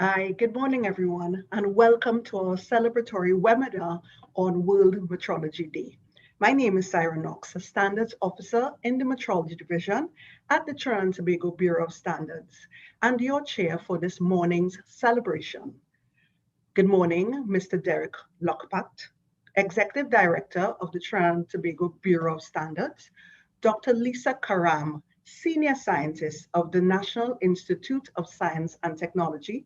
Hi, good morning, everyone, and welcome to our celebratory webinar on World Metrology Day. My name is Syra Knox, a Standards Officer in the Metrology Division at the Trinidad and Tobago Bureau of Standards, and your chair for this morning's celebration. Good morning, Mr. Derek Lockpat, Executive Director of the Trinidad and Tobago Bureau of Standards, Dr. Lisa Karam, Senior Scientist of the National Institute of Science and Technology,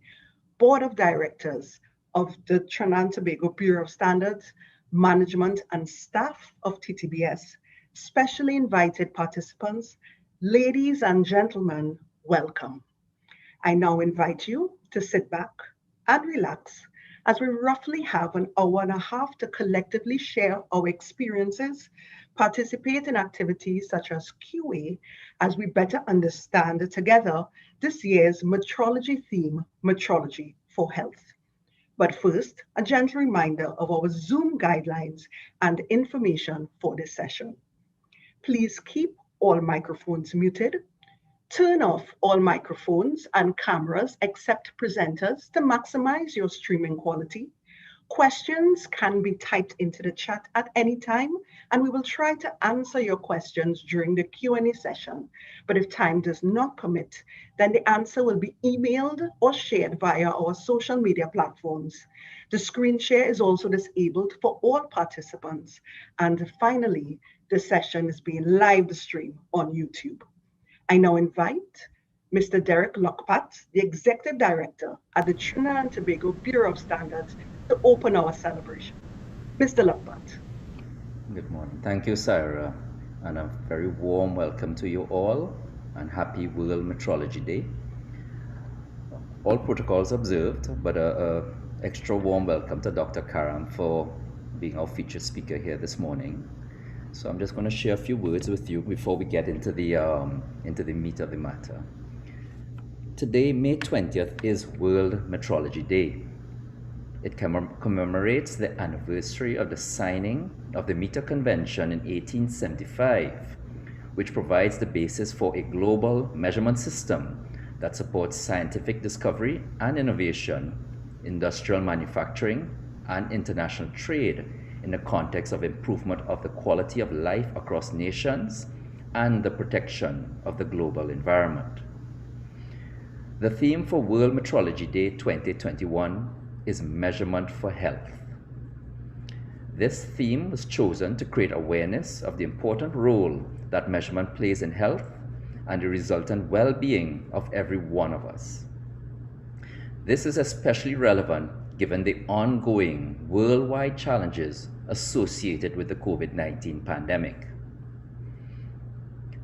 Board of Directors of the Trinidad and Tobago Bureau of Standards, management and staff of TTBS, specially invited participants, ladies and gentlemen, welcome. I now invite you to sit back and relax as we roughly have an hour and a half to collectively share our experiences, participate in activities such as QA as we better understand together this year's metrology theme, Metrology for Health. But first, a gentle reminder of our Zoom guidelines and information for this session. Please keep all microphones muted. Turn off all microphones and cameras except presenters to maximize your streaming quality. Questions can be typed into the chat at any time, and we will try to answer your questions during the Q&A session. But if time does not permit, then the answer will be emailed or shared via our social media platforms. The screen share is also disabled for all participants. And finally, the session is being live streamed on YouTube. I now invite Mr. Derek Lockpat, the Executive Director at the Trinidad and Tobago Bureau of Standards, to open our celebration. Mr. Lockpat. Good morning. Thank you, Sarah, and a very warm welcome to you all, and happy World Metrology Day. All protocols observed, but a extra warm welcome to Dr. Karam for being our featured speaker here this morning. So I'm just going to share a few words with you before we get into the meat of the matter. Today, May 20th, is World Metrology Day. It commemorates the anniversary of the signing of the Meter Convention in 1875, which provides the basis for a global measurement system that supports scientific discovery and innovation, industrial manufacturing, and international trade in the context of improvement of the quality of life across nations and the protection of the global environment. The theme for World Metrology Day 2021 is Measurement for Health. This theme was chosen to create awareness of the important role that measurement plays in health and the resultant well-being of every one of us. This is especially relevant given the ongoing worldwide challenges associated with the COVID-19 pandemic.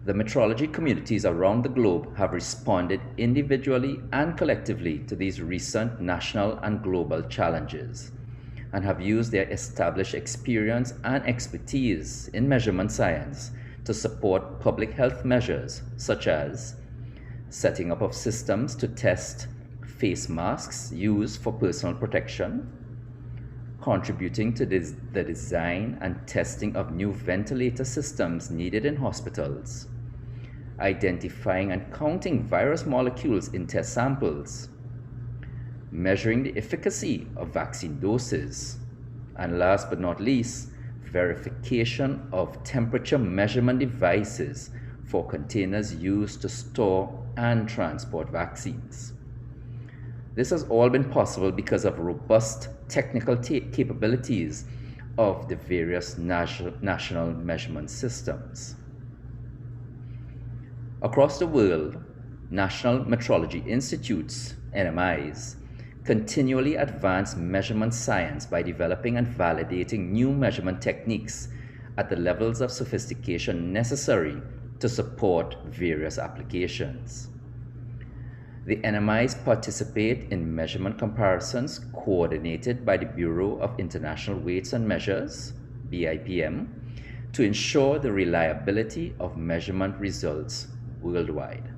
The metrology communities around the globe have responded individually and collectively to these recent national and global challenges and have used their established experience and expertise in measurement science to support public health measures such as setting up of systems to test face masks used for personal protection, contributing to the design and testing of new ventilator systems needed in hospitals, identifying and counting virus molecules in test samples, measuring the efficacy of vaccine doses, and last but not least, verification of temperature measurement devices for containers used to store and transport vaccines. This has all been possible because of robust technical capabilities of the various national measurement systems. Across the world, National Metrology Institutes, NMIs, continually advance measurement science by developing and validating new measurement techniques at the levels of sophistication necessary to support various applications. The NMIs participate in measurement comparisons coordinated by the Bureau of International Weights and Measures, BIPM, to ensure the reliability of measurement results worldwide.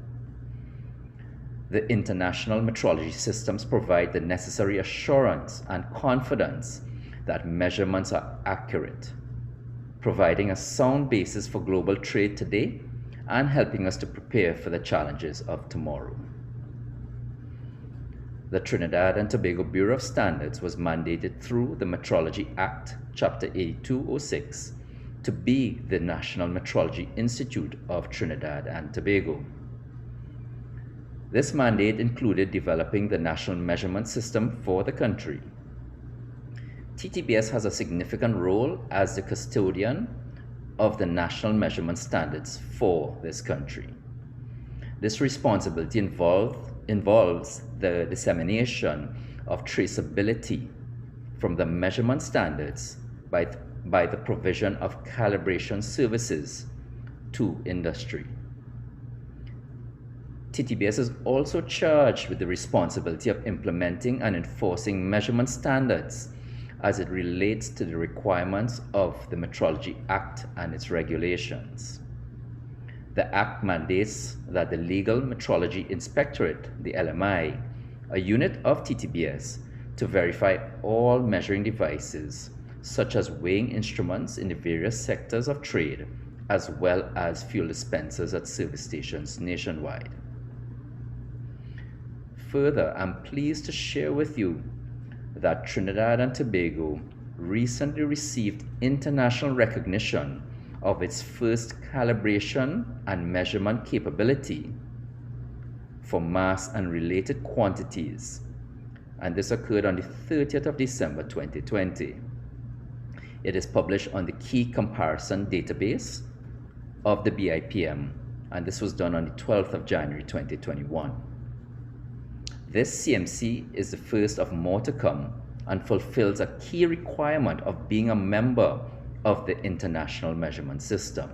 The international metrology systems provide the necessary assurance and confidence that measurements are accurate, providing a sound basis for global trade today and helping us to prepare for the challenges of tomorrow. The Trinidad and Tobago Bureau of Standards was mandated through the Metrology Act, Chapter 8206, to be the National Metrology Institute of Trinidad and Tobago. This mandate included developing the national measurement system for the country. TTBS has a significant role as the custodian of the national measurement standards for this country. This responsibility involves the dissemination of traceability from the measurement standards by the provision of calibration services to industry. TTBS is also charged with the responsibility of implementing and enforcing measurement standards as it relates to the requirements of the Metrology Act and its regulations. The Act mandates that the Legal Metrology Inspectorate, the LMI, a unit of TTBS, to verify all measuring devices, such as weighing instruments in the various sectors of trade, as well as fuel dispensers at service stations nationwide. Further, I'm pleased to share with you that Trinidad and Tobago recently received international recognition of its first calibration and measurement capability for mass and related quantities, and this occurred on the 30th of December 2020. It is published on the Key Comparison Database of the BIPM, and this was done on the 12th of January 2021. This CMC is the first of more to come and fulfills a key requirement of being a member of the International Measurement System.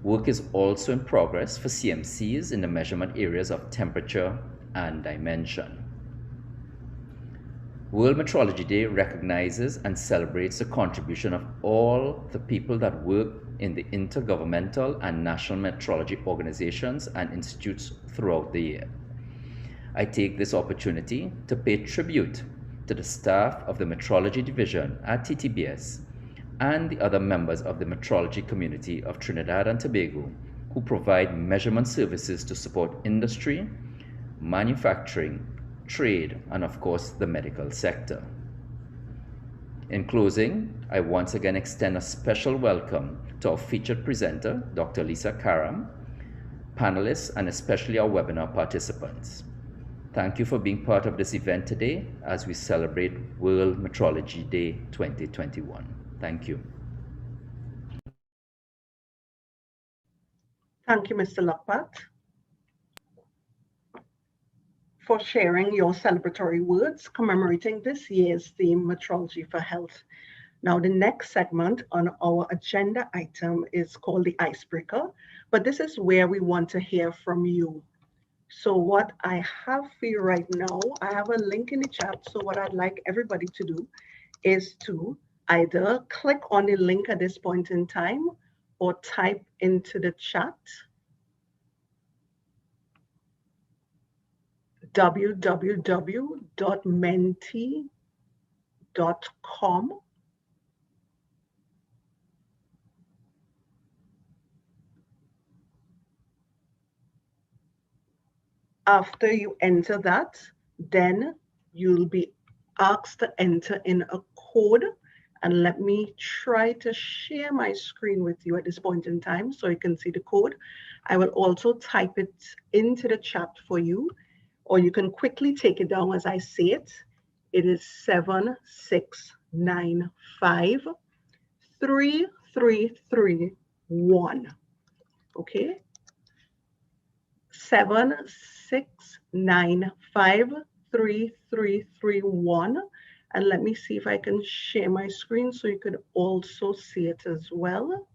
Work is also in progress for CMCs in the measurement areas of temperature and dimension. World Metrology Day recognizes and celebrates the contribution of all the people that work in the intergovernmental and national metrology organizations and institutes throughout the year. I take this opportunity to pay tribute to the staff of the Metrology Division at TTBS and the other members of the metrology community of Trinidad and Tobago who provide measurement services to support industry, manufacturing, trade, and of course the medical sector. In closing, I once again extend a special welcome to our featured presenter, Dr. Lisa Karam, panelists, and especially our webinar participants. Thank you for being part of this event today as we celebrate World Metrology Day 2021. Thank you. Thank you, Mr. Lokpat, for sharing your celebratory words commemorating this year's theme, Metrology for Health. Now, the next segment on our agenda item is called the Icebreaker, but this is where we want to hear from you. So what I have for you right now, I have a link in the chat. So what I'd like everybody to do is to either click on the link at this point in time or type into the chat www.menti.com. After you enter that, then you'll be asked to enter in a code. And let me try to share my screen with you at this point in time so you can see the code. I will also type it into the chat for you, or you can quickly take it down as I say it. It is 7695 3331. Okay? 76953331, and let me see if I can share my screen so you could also see it as well.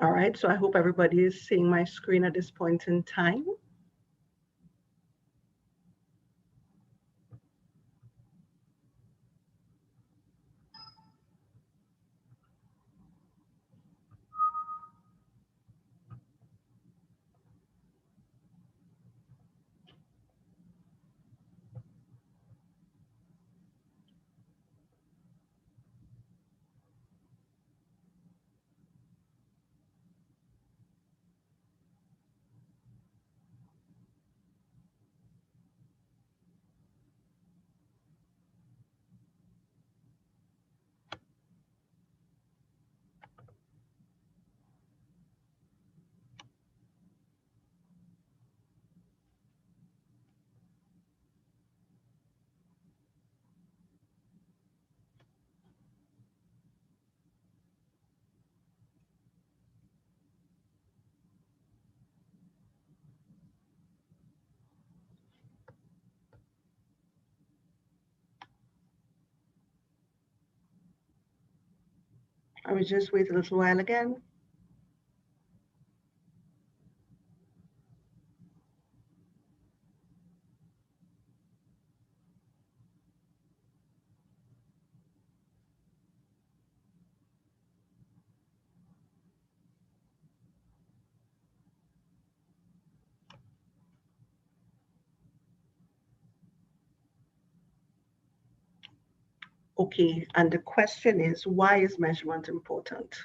All right, so I hope everybody is seeing my screen at this point in time. And we just wait a little while again. Okay, and the question is, why is measurement important?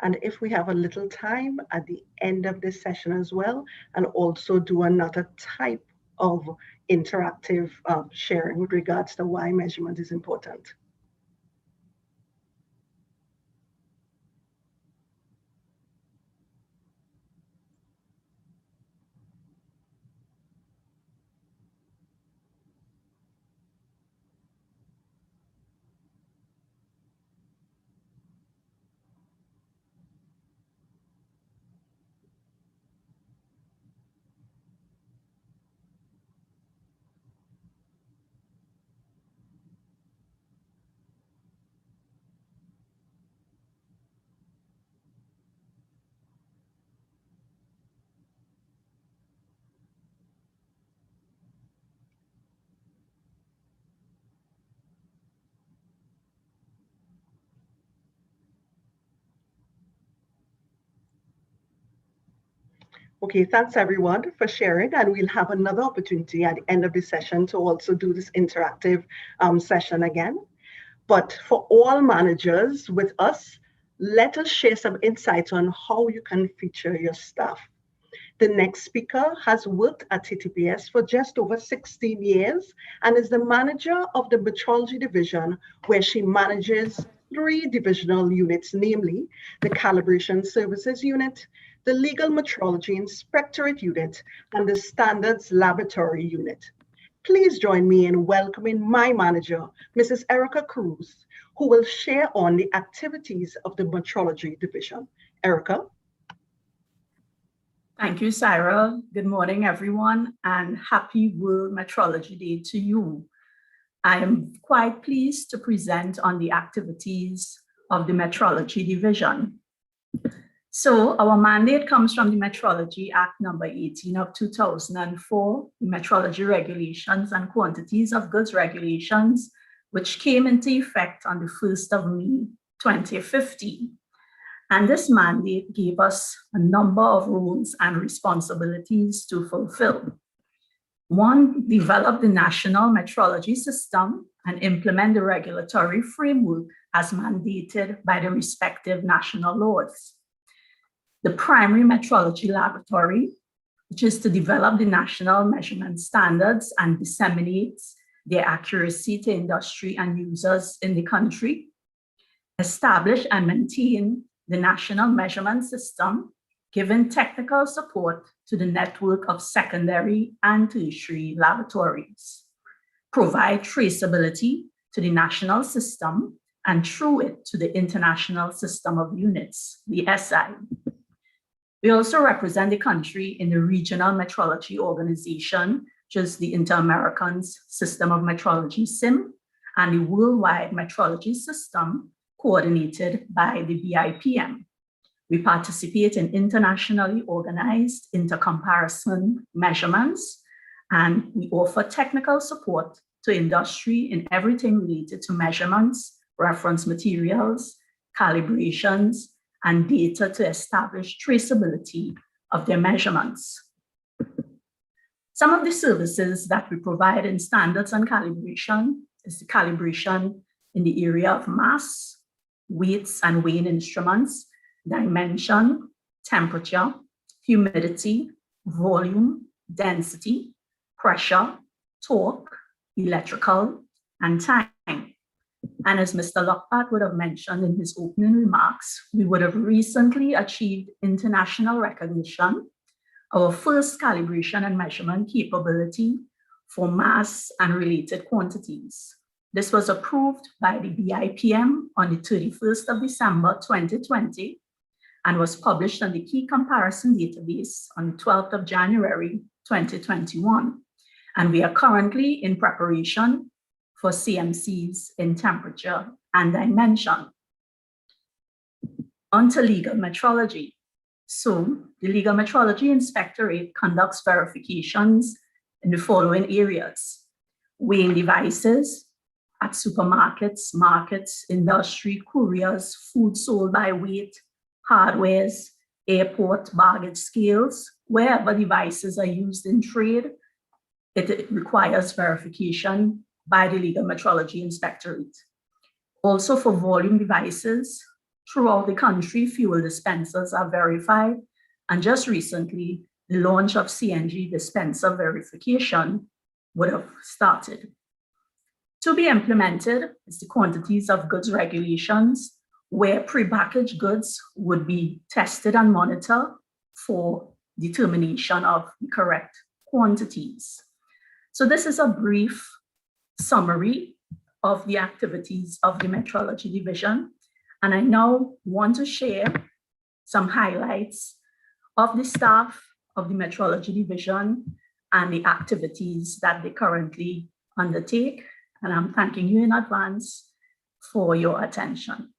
And if we have a little time at the end of this session as well, and also do another type of interactive sharing with regards to why measurement is important. Okay, thanks everyone for sharing, and we'll have another opportunity at the end of the session to also do this interactive session again. But for all managers with us, let us share some insights on how you can feature your staff. The next speaker has worked at TTBS for just over 16 years and is the manager of the Metrology Division, where she manages 3 divisional units, namely the Calibration Services Unit, the Legal Metrology Inspectorate Unit, and the Standards Laboratory Unit. Please join me in welcoming my manager, Mrs. Erica Cruz, who will share on the activities of the Metrology Division. Erica? Thank you, Sarah. Good morning, everyone, and happy World Metrology Day to you. I am quite pleased to present on the activities of the Metrology Division. So our mandate comes from the Metrology Act number 18 of 2004, the Metrology Regulations and Quantities of Goods Regulations, which came into effect on the 1st of May, 2015. And this mandate gave us a number of roles and responsibilities to fulfill. 1, develop the national metrology system and implement the regulatory framework as mandated by the respective national laws. The primary metrology laboratory, which is to develop the national measurement standards and disseminate their accuracy to industry and users in the country. Establish and maintain the national measurement system, giving technical support to the network of secondary and tertiary laboratories. Provide traceability to the national system and through it to the International System of Units, the SI. We also represent the country in the Regional Metrology Organization, which is the Inter-American System of Metrology, SIM, and the Worldwide Metrology System, coordinated by the BIPM. We participate in internationally organized intercomparison measurements, and we offer technical support to industry in everything related to measurements, reference materials, calibrations, and data to establish traceability of their measurements. Some of the services that we provide in standards and calibration is the calibration in the area of mass, weights and weighing instruments, dimension, temperature, humidity, volume, density, pressure, torque, electrical, and time. And as Mr. Lockpart would have mentioned in his opening remarks, we would have recently achieved international recognition of our first calibration and measurement capability for mass and related quantities. This was approved by the BIPM on the 31st of December, 2020, and was published on the Key Comparison Database on the 12th of January, 2021. And we are currently in preparation for CMCs in temperature and dimension. Onto legal metrology. So the Legal Metrology Inspectorate conducts verifications in the following areas: weighing devices at supermarkets, markets, industry, couriers, food sold by weight, hardwares, airport baggage scales. Wherever devices are used in trade, it requires verification by the Legal Metrology Inspectorate. Also for volume devices, throughout the country, fuel dispensers are verified. And just recently, the launch of CNG dispenser verification would have started. To be implemented is the quantities of goods regulations, where prepackaged goods would be tested and monitored for determination of the correct quantities. So this is a brief summary of the activities of the Metrology Division. And I now want to share some highlights of the staff of the Metrology Division and the activities that they currently undertake. And I'm thanking you in advance for your attention.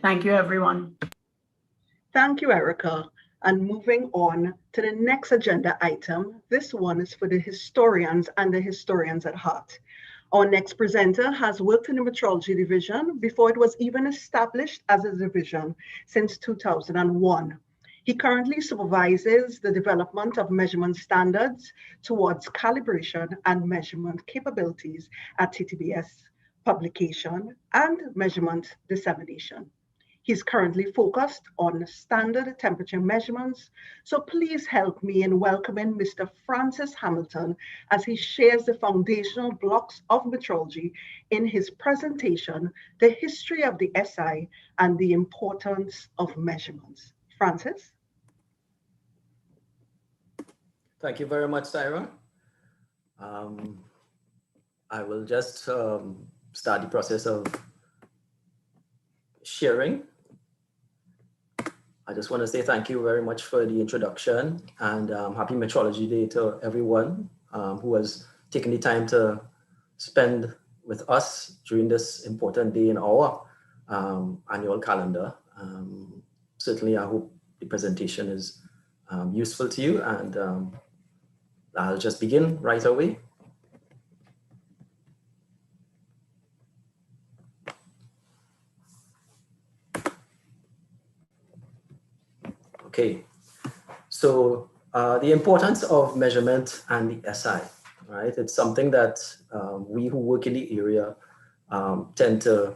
Thank you, everyone. Thank you, Erica. And moving on to the next agenda item, this one is for the historians and the historians at heart. Our next presenter has worked in the Metrology Division before it was even established as a division since 2001. He currently supervises the development of measurement standards towards calibration and measurement capabilities at TTBS, publication and measurement dissemination. He's currently focused on standard temperature measurements. So please help me in welcoming Mr. Francis Hamilton as he shares the foundational blocks of metrology in his presentation, The History of the SI and the Importance of Measurements. Francis? Thank you very much, Sarah. I will just start the process of sharing. I just want to say thank you very much for the introduction, and happy Metrology Day to everyone who has taken the time to spend with us during this important day in our annual calendar. Certainly, I hope the presentation is useful to you, and I'll just begin right away. Okay, so the importance of measurement and the SI, right? It's something that we who work in the area tend to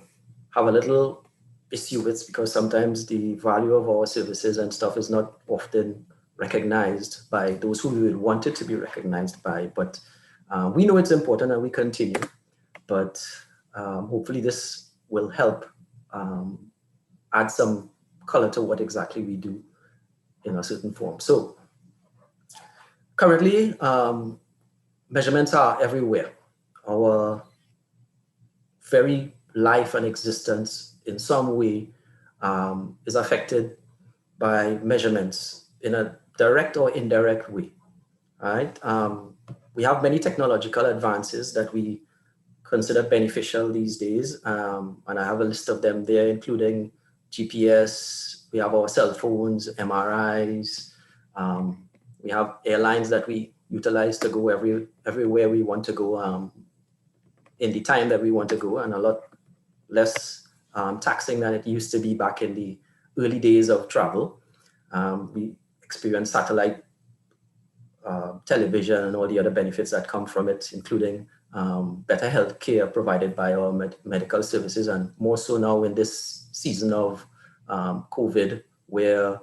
have a little issue with, because sometimes the value of our services and stuff is not often recognized by those who we would want it to be recognized by. But we know it's important and we continue, but hopefully this will help add some color to what exactly we do in a certain form. So currently, measurements are everywhere. Our very life and existence in some way is affected by measurements in a direct or indirect way, right? We have many technological advances that we consider beneficial these days, and I have a list of them there, including GPS. We have our cell phones, MRIs. We have airlines that we utilize to go everywhere we want to go in the time that we want to go, and a lot less taxing than it used to be back in the early days of travel. We experience satellite television and all the other benefits that come from it, including better health care provided by our medical services, and more so now in this season of COVID, where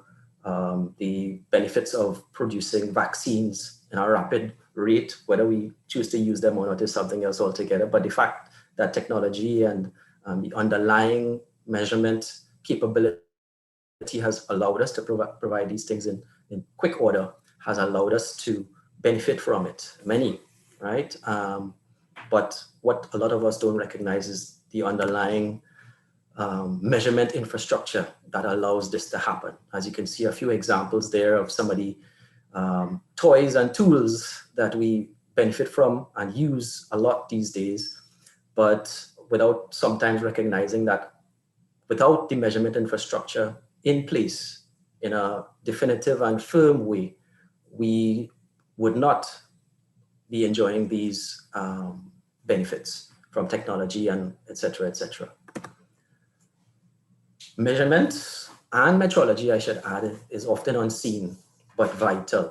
the benefits of producing vaccines in a rapid rate, whether we choose to use them or not, is something else altogether. But the fact that technology and the underlying measurement capability has allowed us to provide these things in quick order has allowed us to benefit from it, many, right? But what a lot of us don't recognize is the underlying measurement infrastructure that allows this to happen. As you can see, a few examples there of some of the toys and tools that we benefit from and use a lot these days, but without sometimes recognizing that without the measurement infrastructure in place in a definitive and firm way, we would not be enjoying these benefits from technology and et cetera, et cetera. Measurement and metrology, I should add, is often unseen but vital,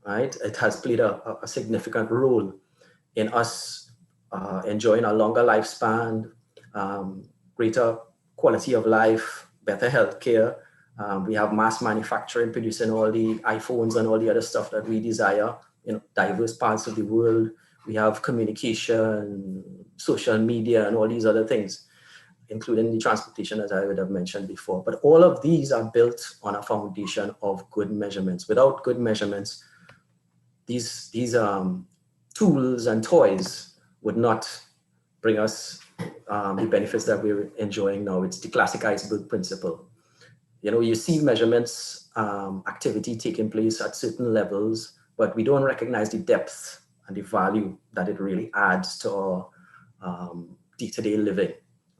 right? It has played a significant role in us enjoying a longer lifespan, greater quality of life, better healthcare. We have mass manufacturing producing all the iPhones and all the other stuff that we desire in diverse parts of the world. We have communication, social media, and all these other things, including the transportation, as I would have mentioned before. But all of these are built on a foundation of good measurements. Without good measurements, these tools and toys would not bring us the benefits that we're enjoying now. It's the classic iceberg principle. You know, you see measurements activity taking place at certain levels, but we don't recognize the depth and the value that it really adds to our day-to-day living,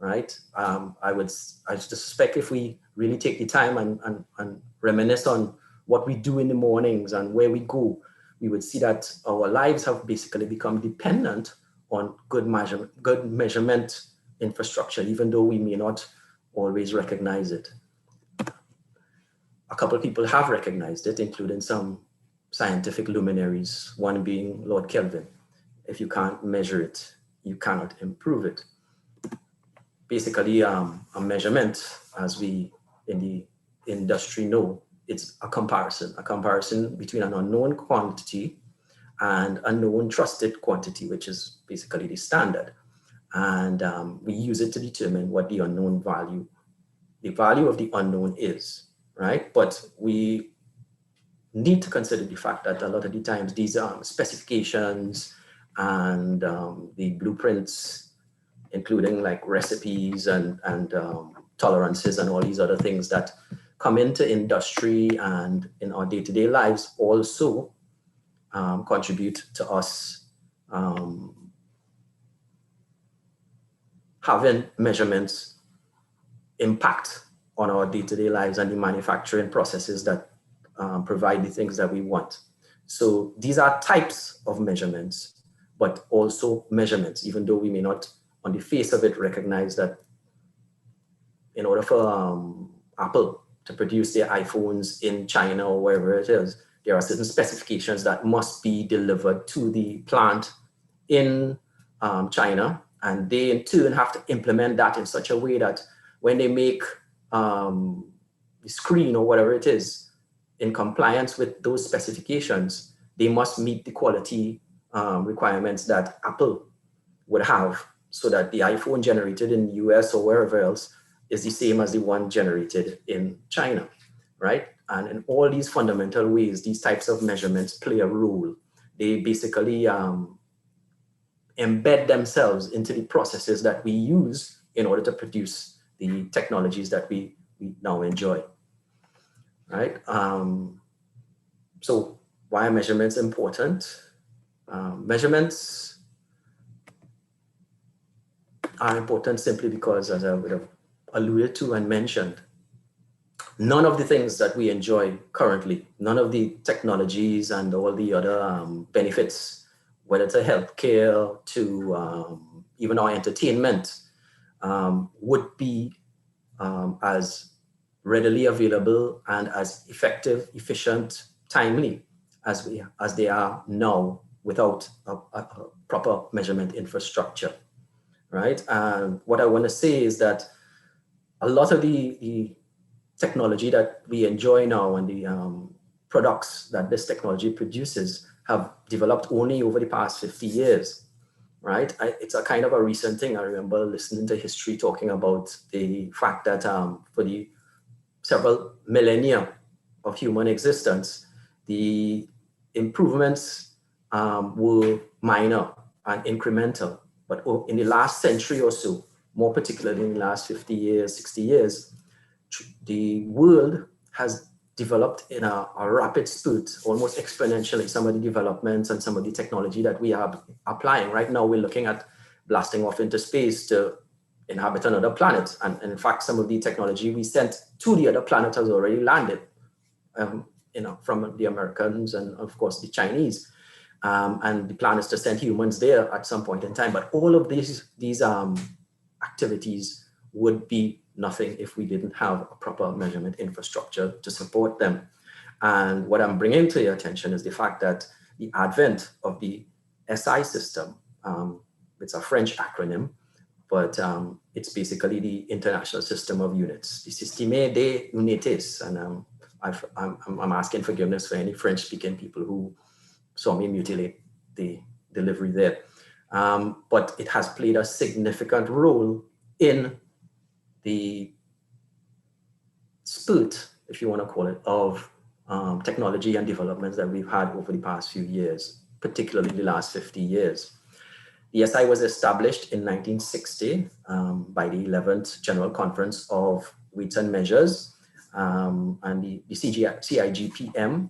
right? I suspect if we really take the time and reminisce on what we do in the mornings and where we go, we would see that our lives have basically become dependent on good measurement infrastructure, even though we may not always recognize it. A couple of people have recognized it, including some scientific luminaries, one being Lord Kelvin. If you can't measure it, you cannot improve it. Basically, a measurement, as we in the industry know, it's a comparison between an unknown quantity and a known trusted quantity, which is basically the standard. And we use it to determine what the value of the unknown is, right? But we need to consider the fact that a lot of the times these specifications and the blueprints, including like recipes and tolerances and all these other things that come into industry and in our day-to-day lives also contribute to us having measurements impact on our day-to-day lives and the manufacturing processes that provide the things that we want. So these are types of measurements, but also measurements, even though we may not on the face of it recognize that in order for Apple to produce their iPhones in China or wherever it is, there are certain specifications that must be delivered to the plant in China, and they in turn have to implement that in such a way that when they make the screen or whatever it is in compliance with those specifications, they must meet the quality requirements that Apple would have, so that the iPhone generated in the US or wherever else is the same as the one generated in China, right? And in all these fundamental ways, these types of measurements play a role. They basically embed themselves into the processes that we use in order to produce the technologies that we now enjoy, right? So why are measurements important? Measurements are important simply because, as I would have alluded to and mentioned, none of the things that we enjoy currently, none of the technologies and all the other benefits, whether to healthcare, to even our entertainment, would be as readily available and as effective, efficient, timely as they are now without a proper measurement infrastructure, right? And what I want to say is that a lot of the technology that we enjoy now and the products that this technology produces have developed only over the past 50 years, right? It's a kind of a recent thing. I remember listening to history talking about the fact that for the several millennia of human existence, the improvements were minor and incremental. But in the last century or so, more particularly in the last 50 years, 60 years, the world has developed in a rapid spurt, almost exponentially, some of the developments and some of the technology that we are applying. Right now, we're looking at blasting off into space to inhabit another planet. And in fact, some of the technology we sent to the other planet has already landed, from the Americans and of course the Chinese. And the plan is to send humans there at some point in time. But all of these activities would be nothing if we didn't have a proper measurement infrastructure to support them. And what I'm bringing to your attention is the fact that the advent of the SI system, it's a French acronym, but it's basically the International System of Units, the Système des Unités. And I'm asking forgiveness for any French-speaking people who saw me mutilate the delivery there. But it has played a significant role in the spurt, if you want to call it, of technology and developments that we've had over the past few years, particularly the last 50 years. The SI was established in 1960 by the 11th General Conference of Weights and Measures and the CIGPM.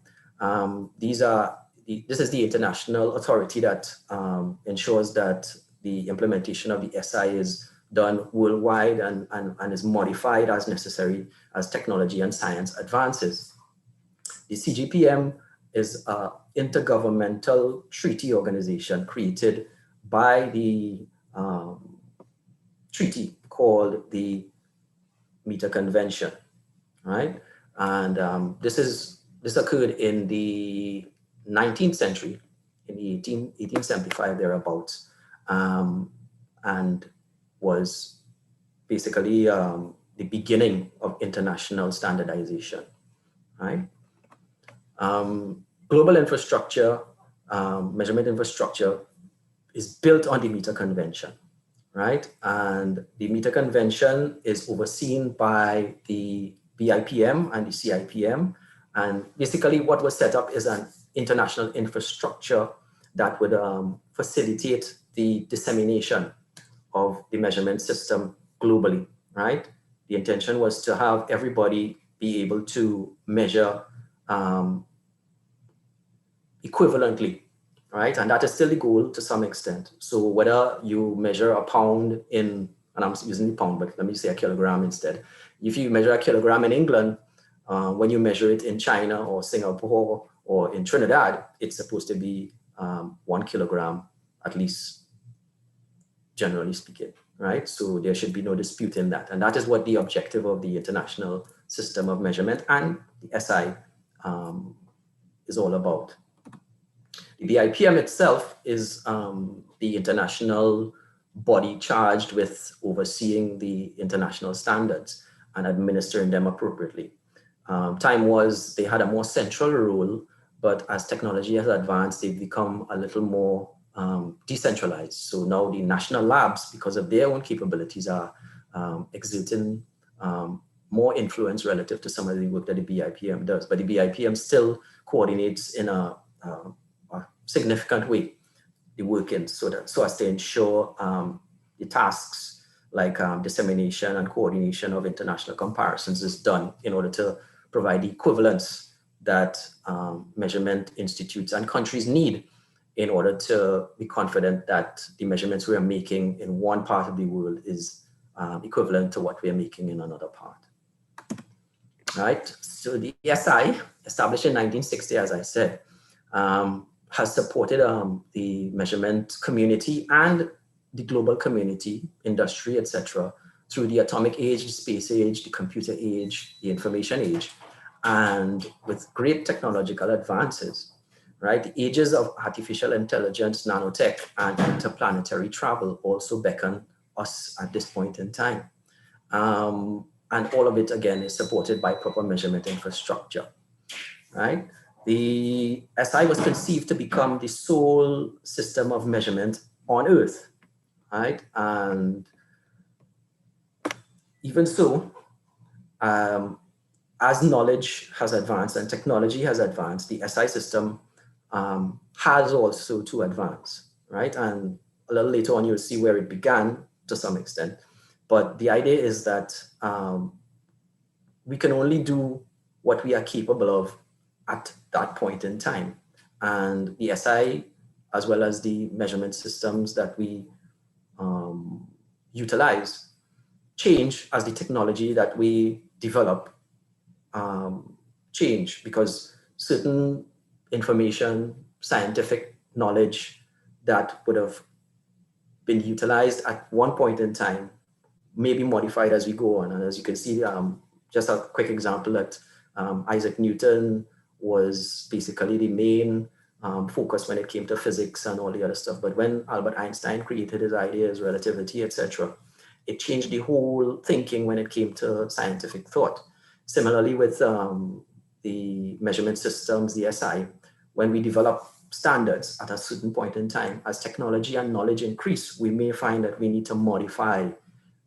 This is the international authority that ensures that the implementation of the SI is done worldwide and is modified as necessary as technology and science advances. The CGPM is an intergovernmental treaty organization created by the treaty called the Meter Convention, right? And this occurred in the 19th century, in the 1875 thereabouts, and was basically the beginning of international standardization, right? Global infrastructure, measurement infrastructure is built on the Meter Convention, right? And the Meter Convention is overseen by the BIPM and the CIPM. And basically what was set up is an international infrastructure that would facilitate the dissemination of the measurement system globally, right? The intention was to have everybody be able to measure equivalently, right? And that is still the goal to some extent. So whether you measure a pound in, and I'm using the pound, but let me say a kilogram instead. If you measure a kilogram in England, when you measure it in China or Singapore or in Trinidad, it's supposed to be 1 kilogram, at least generally speaking, right? So there should be no dispute in that. And that is what the objective of the International System of Measurement and the SI is all about. The BIPM itself is the international body charged with overseeing the international standards and administering them appropriately. Time was they had a more central role, but as technology has advanced, they've become a little more decentralized. So now the national labs, because of their own capabilities, are exerting more influence relative to some of the work that the BIPM does. But the BIPM still coordinates in a significant way the working so as to ensure the tasks like dissemination and coordination of international comparisons is done in order to provide the equivalence that measurement institutes and countries need in order to be confident that the measurements we are making in one part of the world is equivalent to what we are making in another part. Right? So the SI, established in 1960, as I said, has supported the measurement community and the global community, industry, etc., through the atomic age, the space age, the computer age, the information age, and with great technological advances, right? The ages of artificial intelligence, nanotech, and interplanetary travel also beckon us at this point in time. And all of it, again, is supported by proper measurement infrastructure, right? The SI was conceived to become the sole system of measurement on Earth, right? And even so, as knowledge has advanced and technology has advanced, the SI system has also to advance, right? And a little later on, you'll see where it began to some extent. But the idea is that we can only do what we are capable of at that point in time. And the SI, as well as the measurement systems that we utilize, change as the technology that we develop change, because certain information, scientific knowledge that would have been utilized at one point in time may be modified as we go on. And as you can see, just a quick example that Isaac Newton was basically the main focus when it came to physics and all the other stuff. But when Albert Einstein created his ideas, relativity, etc., it changed the whole thinking when it came to scientific thought. Similarly with the measurement systems, the SI, when we develop standards at a certain point in time, as technology and knowledge increase, we may find that we need to modify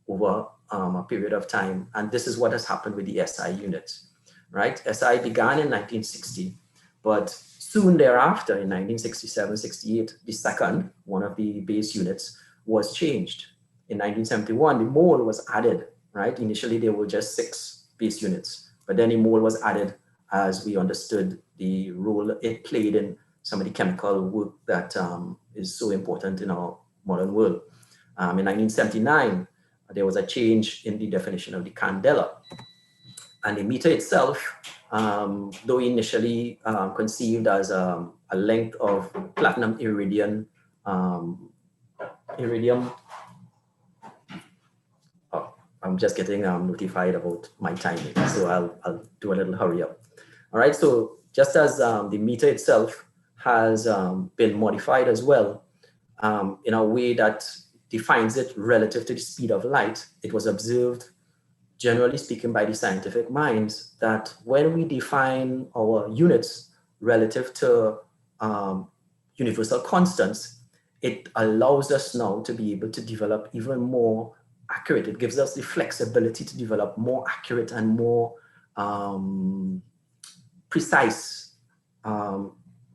over a period of time. And this is what has happened with the SI units, right? SI began in 1960, but soon thereafter, in 1967, 68, the second, one of the base units, was changed. In 1971, the mole was added, right? Initially, there were just 6 base units, but then the mole was added as we understood the role it played in some of the chemical work that is so important in our modern world. In 1979, there was a change in the definition of the candela. And the meter itself, though initially conceived as a length of platinum iridium, oh, I'm just getting notified about my timing, so I'll do a little hurry up. All right, so just as the meter itself has been modified as well in a way that defines it relative to the speed of light, it was observed, generally speaking, by the scientific minds, that when we define our units relative to universal constants, it allows us now to be able to develop even more accurate. It gives us the flexibility to develop more accurate and more precise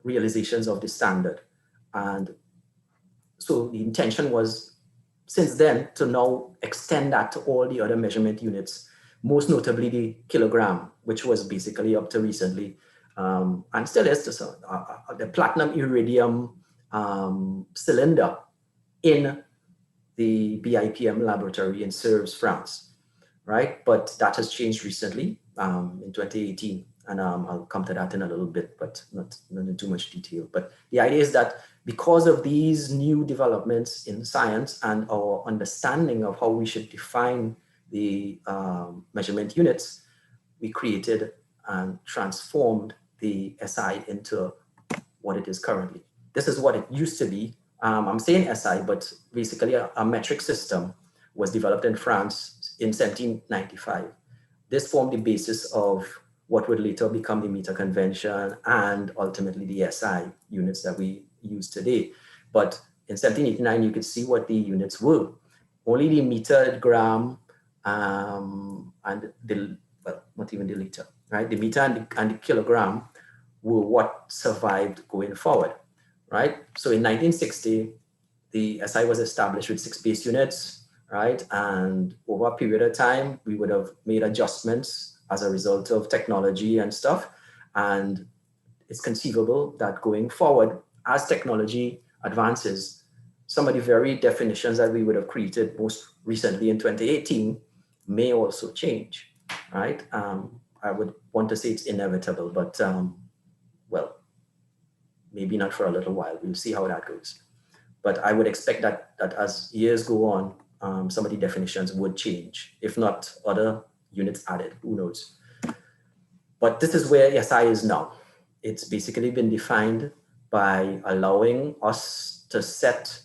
realizations of the standard. And so the intention was, since then, to now extend that to all the other measurement units, most notably the kilogram, which was basically up to recently, and still is the platinum iridium cylinder in the BIPM laboratory in Serves, France, right? But that has changed recently in 2018. And I'll come to that in a little bit, but not in too much detail. But the idea is that because of these new developments in science and our understanding of how we should define the measurement units, we created and transformed the SI into what it is currently. This is what it used to be. I'm saying SI, but basically a metric system was developed in France in 1795. This formed the basis of what would later become the meter convention and ultimately the SI units that we use today. But in 1789, you could see what the units were. Only the meter, gram, and the, well, not even the liter, right? The meter and the kilogram were what survived going forward, right? So in 1960, the SI was established with 6 base units, right? And over a period of time, we would have made adjustments as a result of technology and stuff. And it's conceivable that going forward, as technology advances, some of the very definitions that we would have created most recently in 2018 may also change, right? I would want to say it's inevitable, but well, maybe not for a little while. We'll see how that goes. But I would expect that as years go on, some of the definitions would change, if not other units added, who knows. But this is where SI is now. It's basically been defined by allowing us to set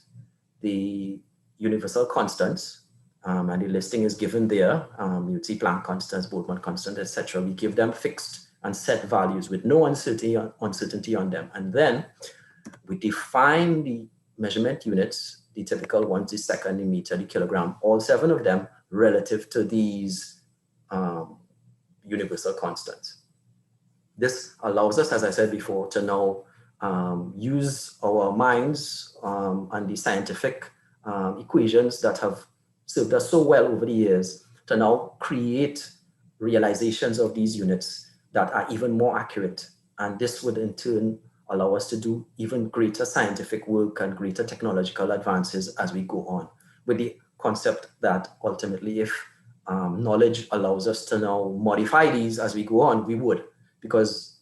the universal constants, and the listing is given there. You'd see Planck constants, Boltzmann constant, etc. We give them fixed and set values with no uncertainty on them. And then we define the measurement units, the typical ones, the second, the meter, the kilogram, all 7 of them relative to these universal constants. This allows us, as I said before, to now use our minds and the scientific equations that have served us so well over the years to now create realizations of these units that are even more accurate. And this would in turn allow us to do even greater scientific work and greater technological advances as we go on, with the concept that ultimately if knowledge allows us to now modify these as we go on, we would. Because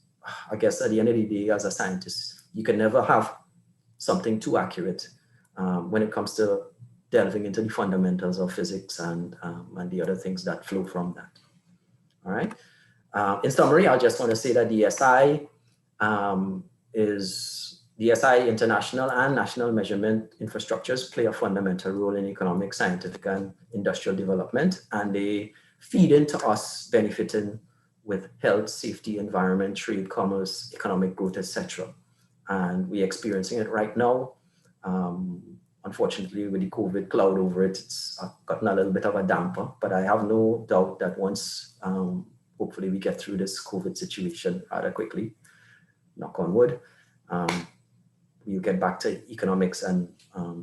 I guess at the end of the day, as a scientist, you can never have something too accurate when it comes to delving into the fundamentals of physics and the other things that flow from that. All right. In summary, I just want to say that the SI the SI international and national measurement infrastructures play a fundamental role in economic, scientific, and industrial development, and they feed into us benefiting with health, safety, environment, trade, commerce, economic growth, etc. And we're experiencing it right now. Unfortunately, with the COVID cloud over it, it's gotten a little bit of a damper, but I have no doubt that once, hopefully we get through this COVID situation rather quickly, knock on wood, we'll get back to economics and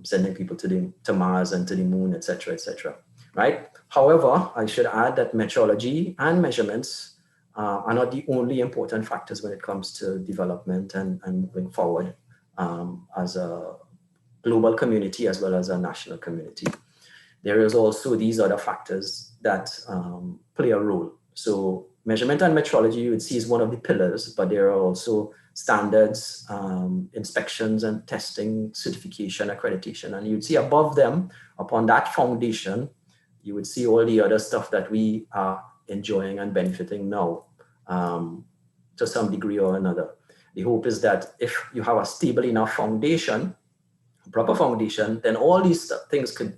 sending people to Mars and to the moon, etc., etc. Right? However, I should add that metrology and measurements are not the only important factors when it comes to development and moving forward as a global community as well as a national community. there is also these other factors that play a role. So measurement and metrology, you would see, is one of the pillars, but there are also standards, inspections and testing, certification, accreditation. And you'd see above them, upon that foundation, you would see all the other stuff that we are enjoying and benefiting now to some degree or another. The hope is that if you have a stable enough foundation, proper foundation, then all these things could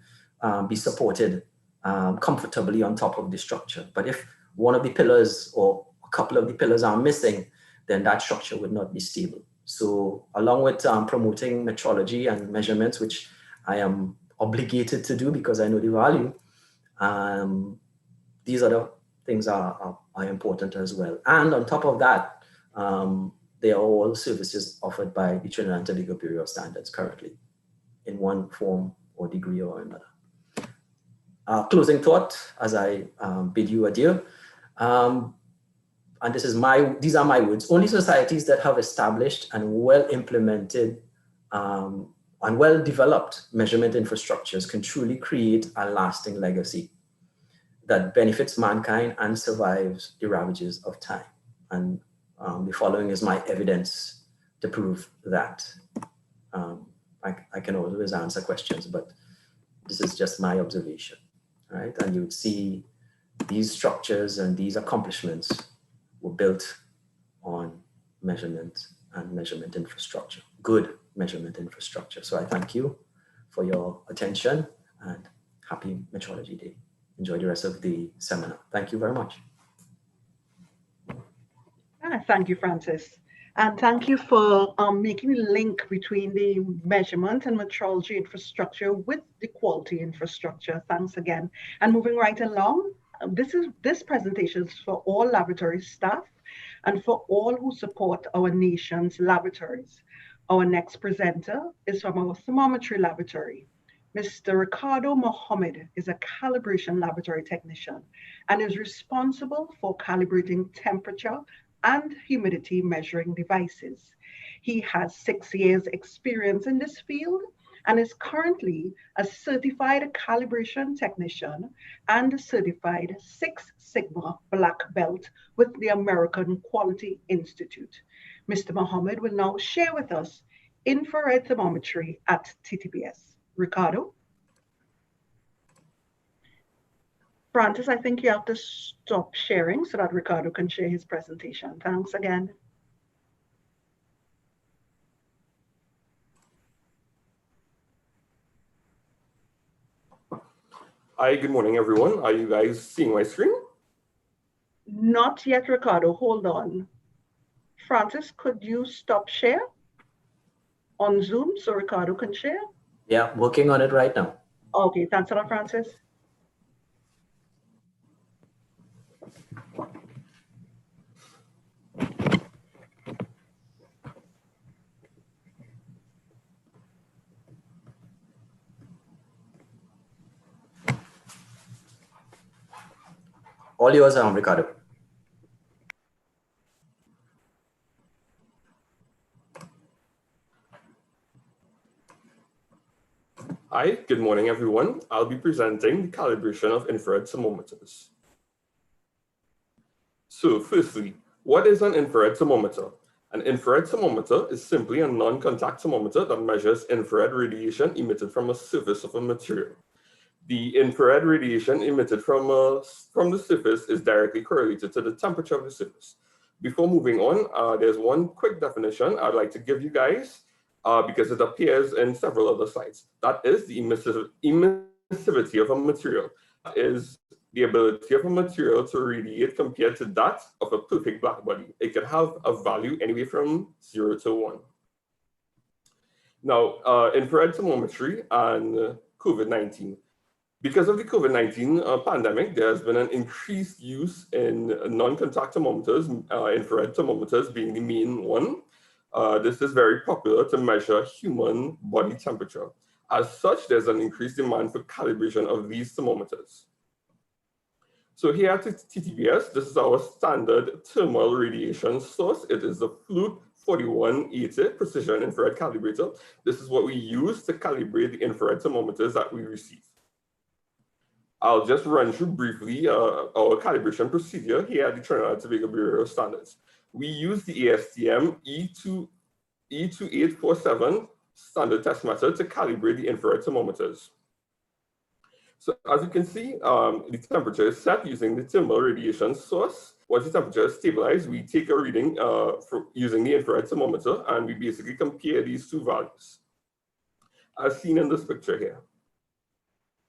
be supported comfortably on top of the structure. But if one of the pillars or a couple of the pillars are missing, then that structure would not be stable. So along with promoting metrology and measurements, which I am obligated to do because I know the value, these other things are important as well. And on top of that, they are all services offered by the Trinidad and Tobago Bureau of Standards currently in one form or degree or another. Closing thought as I bid you adieu. And these are my words. Only societies that have established and well implemented and well developed measurement infrastructures can truly create a lasting legacy that benefits mankind and survives the ravages of time. And the following is my evidence to prove that. I can always answer questions, but this is just my observation, right? And you would see these structures and these accomplishments were built on measurement and measurement infrastructure, good measurement infrastructure. So I thank you for your attention and happy Metrology Day. Enjoy the rest of the seminar. Thank you very much. Thank you, Francis. And thank you for making the link between the measurement and metrology infrastructure with the quality infrastructure. Thanks again. And moving right along, this presentation is for all laboratory staff and for all who support our nation's laboratories. Our next presenter is from our thermometry laboratory. Mr. Ricardo Mohammed is a calibration laboratory technician and is responsible for calibrating temperature and humidity measuring devices. He has 6 years experience in this field and is currently a certified calibration technician and a certified 6 Sigma black belt with the American Quality Institute. Mr. Mohammed will now share with us infrared thermometry at TTBS. Ricardo? Francis, I think you have to stop sharing so that Ricardo can share his presentation. Thanks again. Hi, good morning, everyone. Are you guys seeing my screen? Not yet, Ricardo. Hold on. Francis, could you stop share on Zoom so Ricardo can share? Yeah, working on it right now. Okay, thanks a lot, Francis. All yours, Ricardo. Hi, good morning, everyone. I'll be presenting the calibration of infrared thermometers. So firstly, what is an infrared thermometer? An infrared thermometer is simply a non-contact thermometer that measures infrared radiation emitted from a surface of a material. The infrared radiation emitted from the surface is directly correlated to the temperature of the surface. Before moving on, there's one quick definition I'd like to give you guys because it appears in several other slides. That is the emissivity of a material. That is the ability of a material to radiate compared to that of a perfect black body. It can have a value anywhere from 0 to 1. Now, infrared thermometry and COVID-19. Because of the COVID-19 pandemic, there has been an increased use in non-contact thermometers, infrared thermometers being the main one. This is very popular to measure human body temperature. As such, there's an increased demand for calibration of these thermometers. So here at TTBS, this is our standard thermal radiation source. It is the Flute 4180 precision infrared calibrator. This is what we use to calibrate the infrared thermometers that we receive. I'll just run through briefly our calibration procedure here at the Trinidad and Tobago Bureau of Standards. We use the ASTM E2847 standard test method to calibrate the infrared thermometers. So as you can see, the temperature is set using the thermal radiation source. Once the temperature is stabilized, we take a reading using the infrared thermometer, and we basically compare these two values, as seen in this picture here.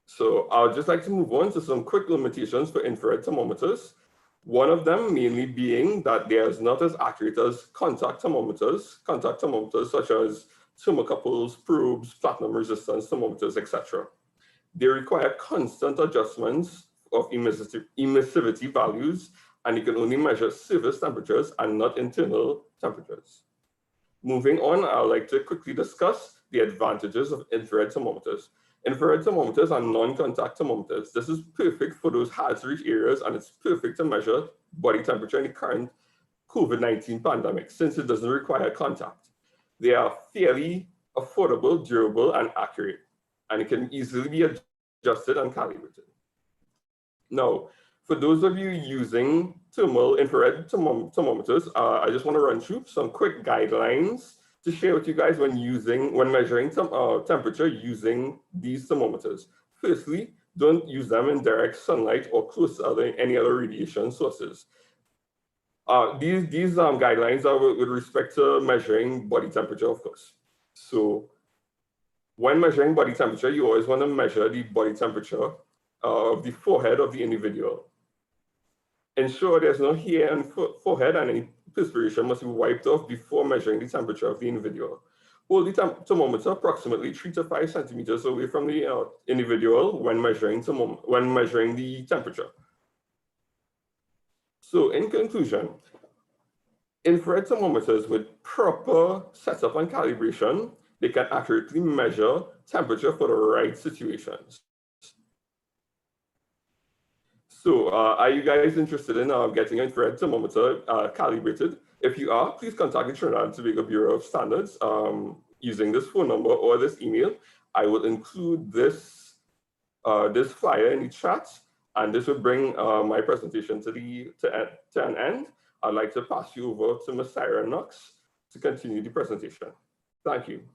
So I'd just like to move on to some quick limitations for infrared thermometers. One of them mainly being that they are not as accurate as contact thermometers such as thermocouples, probes, platinum resistance thermometers, etc. They require constant adjustments of emissivity values, and you can only measure surface temperatures and not internal temperatures. Moving on, I'd like to quickly discuss the advantages of infrared thermometers. Infrared thermometers are non-contact thermometers. This is perfect for those hard-to-reach areas, and it's perfect to measure body temperature in the current COVID-19 pandemic, since it doesn't require contact. They are fairly affordable, durable, and accurate, and it can easily be adjusted and calibrated. Now, for those of you using thermal infrared thermometers, I just want to run through some quick guidelines to share with you guys when measuring temperature using these thermometers. Firstly, don't use them in direct sunlight or close to any other radiation sources. These guidelines are with respect to measuring body temperature, of course. So when measuring body temperature, you always want to measure the body temperature of the forehead of the individual. Ensure there's no hair on forehead, and any perspiration must be wiped off before measuring the temperature of the individual. Hold the thermometer approximately 3 to 5 centimeters away from the individual when measuring the temperature. So in conclusion, infrared thermometers with proper setup and calibration, they can accurately measure temperature for the right situations. So are you guys interested in getting an infrared thermometer calibrated? If you are, please contact the Trinidad and Tobago Bureau of Standards using this phone number or this email. I will include this flyer in the chat, and this will bring my presentation to an end. I'd like to pass you over to Ms. Sarah Knox to continue the presentation. Thank you.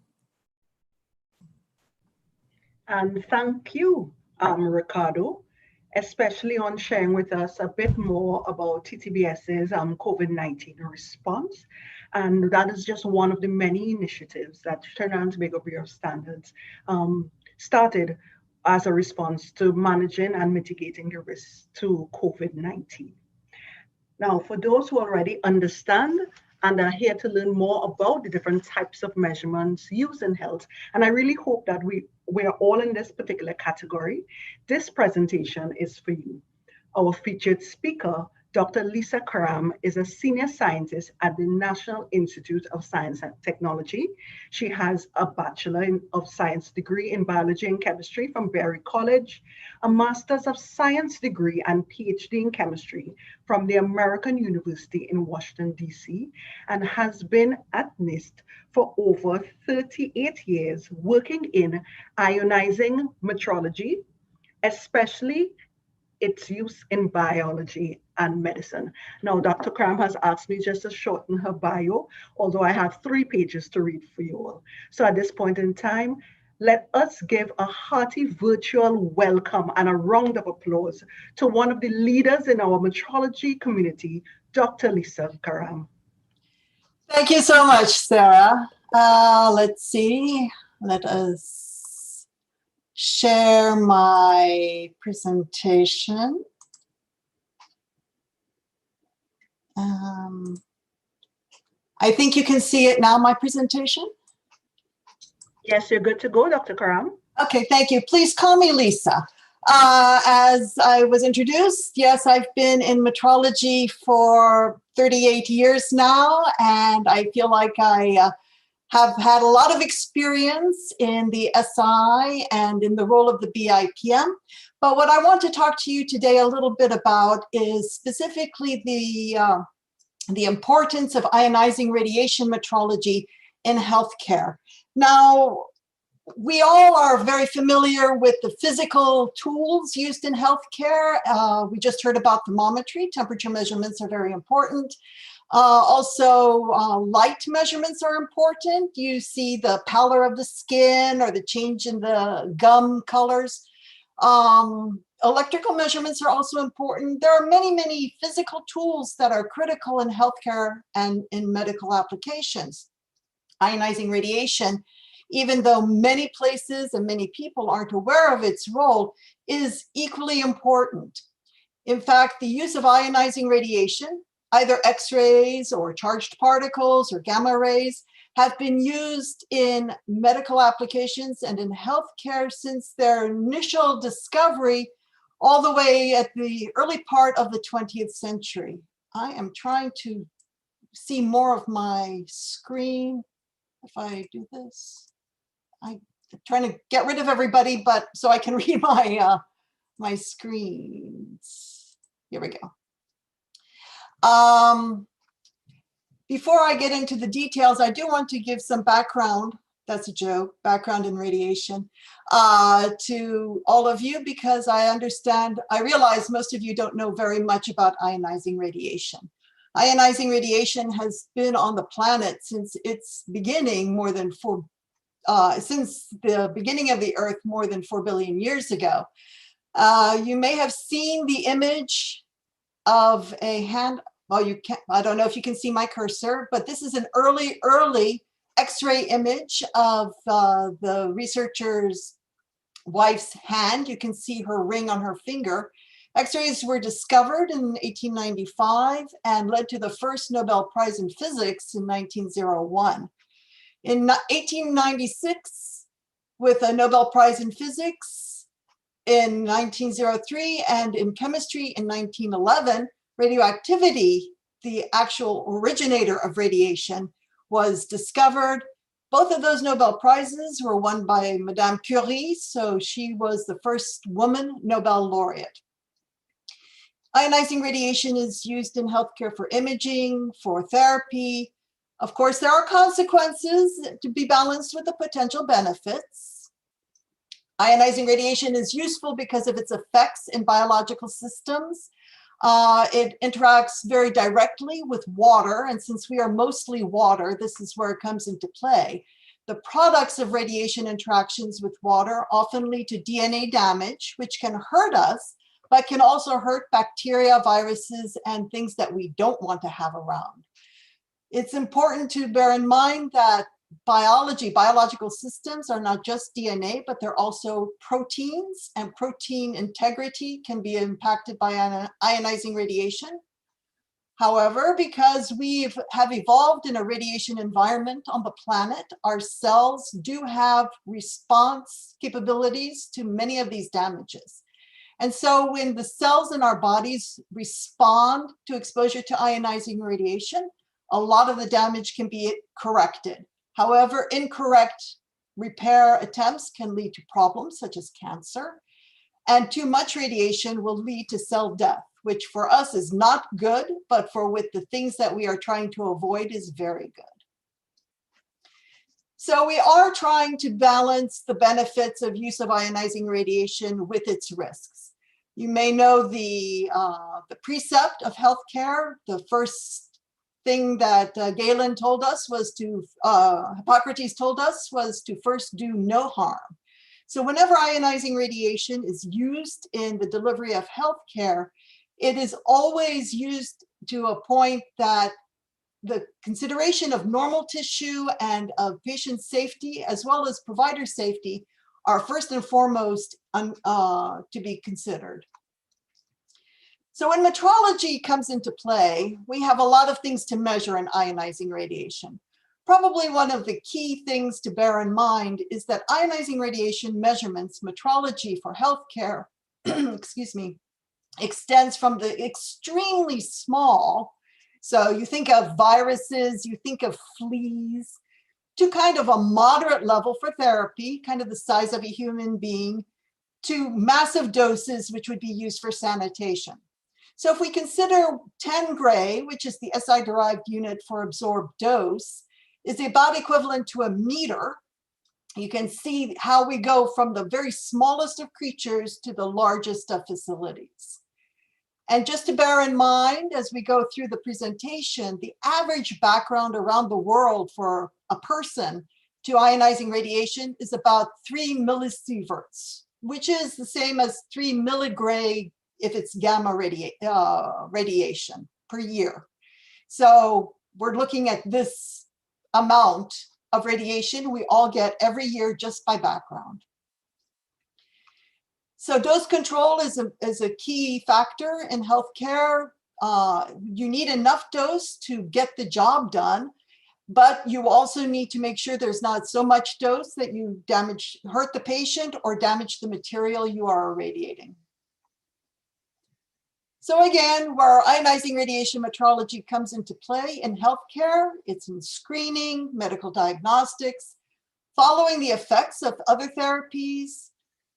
And thank you, Ricardo, especially on sharing with us a bit more about TTBS's COVID-19 response. And that is just one of the many initiatives that Trinidad and Tobago Bureau of Standards started as a response to managing and mitigating the risks to COVID-19. Now, for those who already understand and are here to learn more about the different types of measurements used in health, and I really hope that we are all in this particular category, this presentation is for you. Our featured speaker, Dr. Lisa Karam, is a senior scientist at the National Institute of Science and Technology. She has a Bachelor of Science degree in Biology and Chemistry from Berry College, a Master's of Science degree and PhD in Chemistry from the American University in Washington, D.C., and has been at NIST for over 38 years working in ionizing metrology, especially its use in biology and medicine. Now, Dr. Karam has asked me just to shorten her bio, although I have 3 pages to read for you all. So at this point in time, let us give a hearty virtual welcome and a round of applause to one of the leaders in our metrology community, Dr. Lisa Karam. Thank you so much, Sarah. Let's see, let us share my presentation. I think you can see it now, my presentation. Yes, you're good to go, Dr. Karam. Okay, thank you. Please call me Lisa. As I was introduced, yes, I've been in metrology for 38 years now, and I feel like I have had a lot of experience in the SI and in the role of the BIPM. But what I want to talk to you today a little bit about is specifically the importance of ionizing radiation metrology in healthcare. Now, We all are very familiar with the physical tools used in healthcare. We just heard about thermometry. Temperature measurements are very important. Also, light measurements are important. You see the pallor of the skin or the change in the gum colors. Electrical measurements are also important. There are many, many physical tools that are critical in healthcare and in medical applications. Ionizing radiation, even though many places and many people aren't aware of its role, is equally important. In fact, the use of ionizing radiation, either X-rays or charged particles or gamma rays, have been used in medical applications and in healthcare since their initial discovery all the way at the early part of the 20th century. I am trying to see more of my screen. If I do this, I'm trying to get rid of everybody, but so I can read my my screens. Here we go. Before I get into the details, I do want to give some background. That's a joke, background in radiation, to all of you, because I realize most of you don't know very much about ionizing radiation. Ionizing radiation has been on the planet since its beginning since the beginning of the Earth more than 4 billion years ago. You may have seen the image of a hand. Well, you can't, I don't know if you can see my cursor, but this is an early X-ray image of the researcher's wife's hand. You can see her ring on her finger. X-rays were discovered in 1895 and led to the first Nobel Prize in Physics in 1901. In 1896, with a Nobel Prize in Physics in 1903 and in chemistry in 1911, radioactivity, the actual originator of radiation, was discovered. Both of those Nobel Prizes were won by Madame Curie, so she was the first woman Nobel laureate. Ionizing radiation is used in healthcare for imaging, for therapy. Of course, there are consequences to be balanced with the potential benefits. Ionizing radiation is useful because of its effects in biological systems. It interacts very directly with water, and since we are mostly water, this is where it comes into play. The products of radiation interactions with water often lead to DNA damage, which can hurt us, but can also hurt bacteria, viruses, and things that we don't want to have around. It's important to bear in mind that biological systems are not just DNA, but they're also proteins, and protein integrity can be impacted by ionizing radiation. However, because we have evolved in a radiation environment on the planet, our cells do have response capabilities to many of these damages. And so when the cells in our bodies respond to exposure to ionizing radiation, a lot of the damage can be corrected. However, incorrect repair attempts can lead to problems such as cancer, and too much radiation will lead to cell death, which for us is not good, but with the things that we are trying to avoid is very good. So we are trying to balance the benefits of use of ionizing radiation with its risks. You may know the precept of healthcare. The first thing that Galen told us was Hippocrates told us was to first do no harm. So whenever ionizing radiation is used in the delivery of healthcare, it is always used to a point that the consideration of normal tissue and of patient safety, as well as provider safety, are first and foremost to be considered. So when metrology comes into play, we have a lot of things to measure in ionizing radiation. Probably one of the key things to bear in mind is that ionizing radiation measurements, metrology for healthcare, excuse me, extends from the extremely small, so you think of viruses, you think of fleas, to kind of a moderate level for therapy, kind of the size of a human being, to massive doses, which would be used for sanitation. So if we consider 10 gray, which is the SI-derived unit for absorbed dose, is about equivalent to a meter. You can see how we go from the very smallest of creatures to the largest of facilities. And just to bear in mind, as we go through the presentation, the average background around the world for a person to ionizing radiation is about 3 millisieverts, which is the same as 3 milligray if it's gamma radiation per year. So we're looking at this amount of radiation we all get every year just by background. So dose control is a key factor in healthcare. You need enough dose to get the job done, but you also need to make sure there's not so much dose that you hurt the patient or damage the material you are irradiating. So again, where ionizing radiation metrology comes into play in healthcare, it's in screening, medical diagnostics, following the effects of other therapies,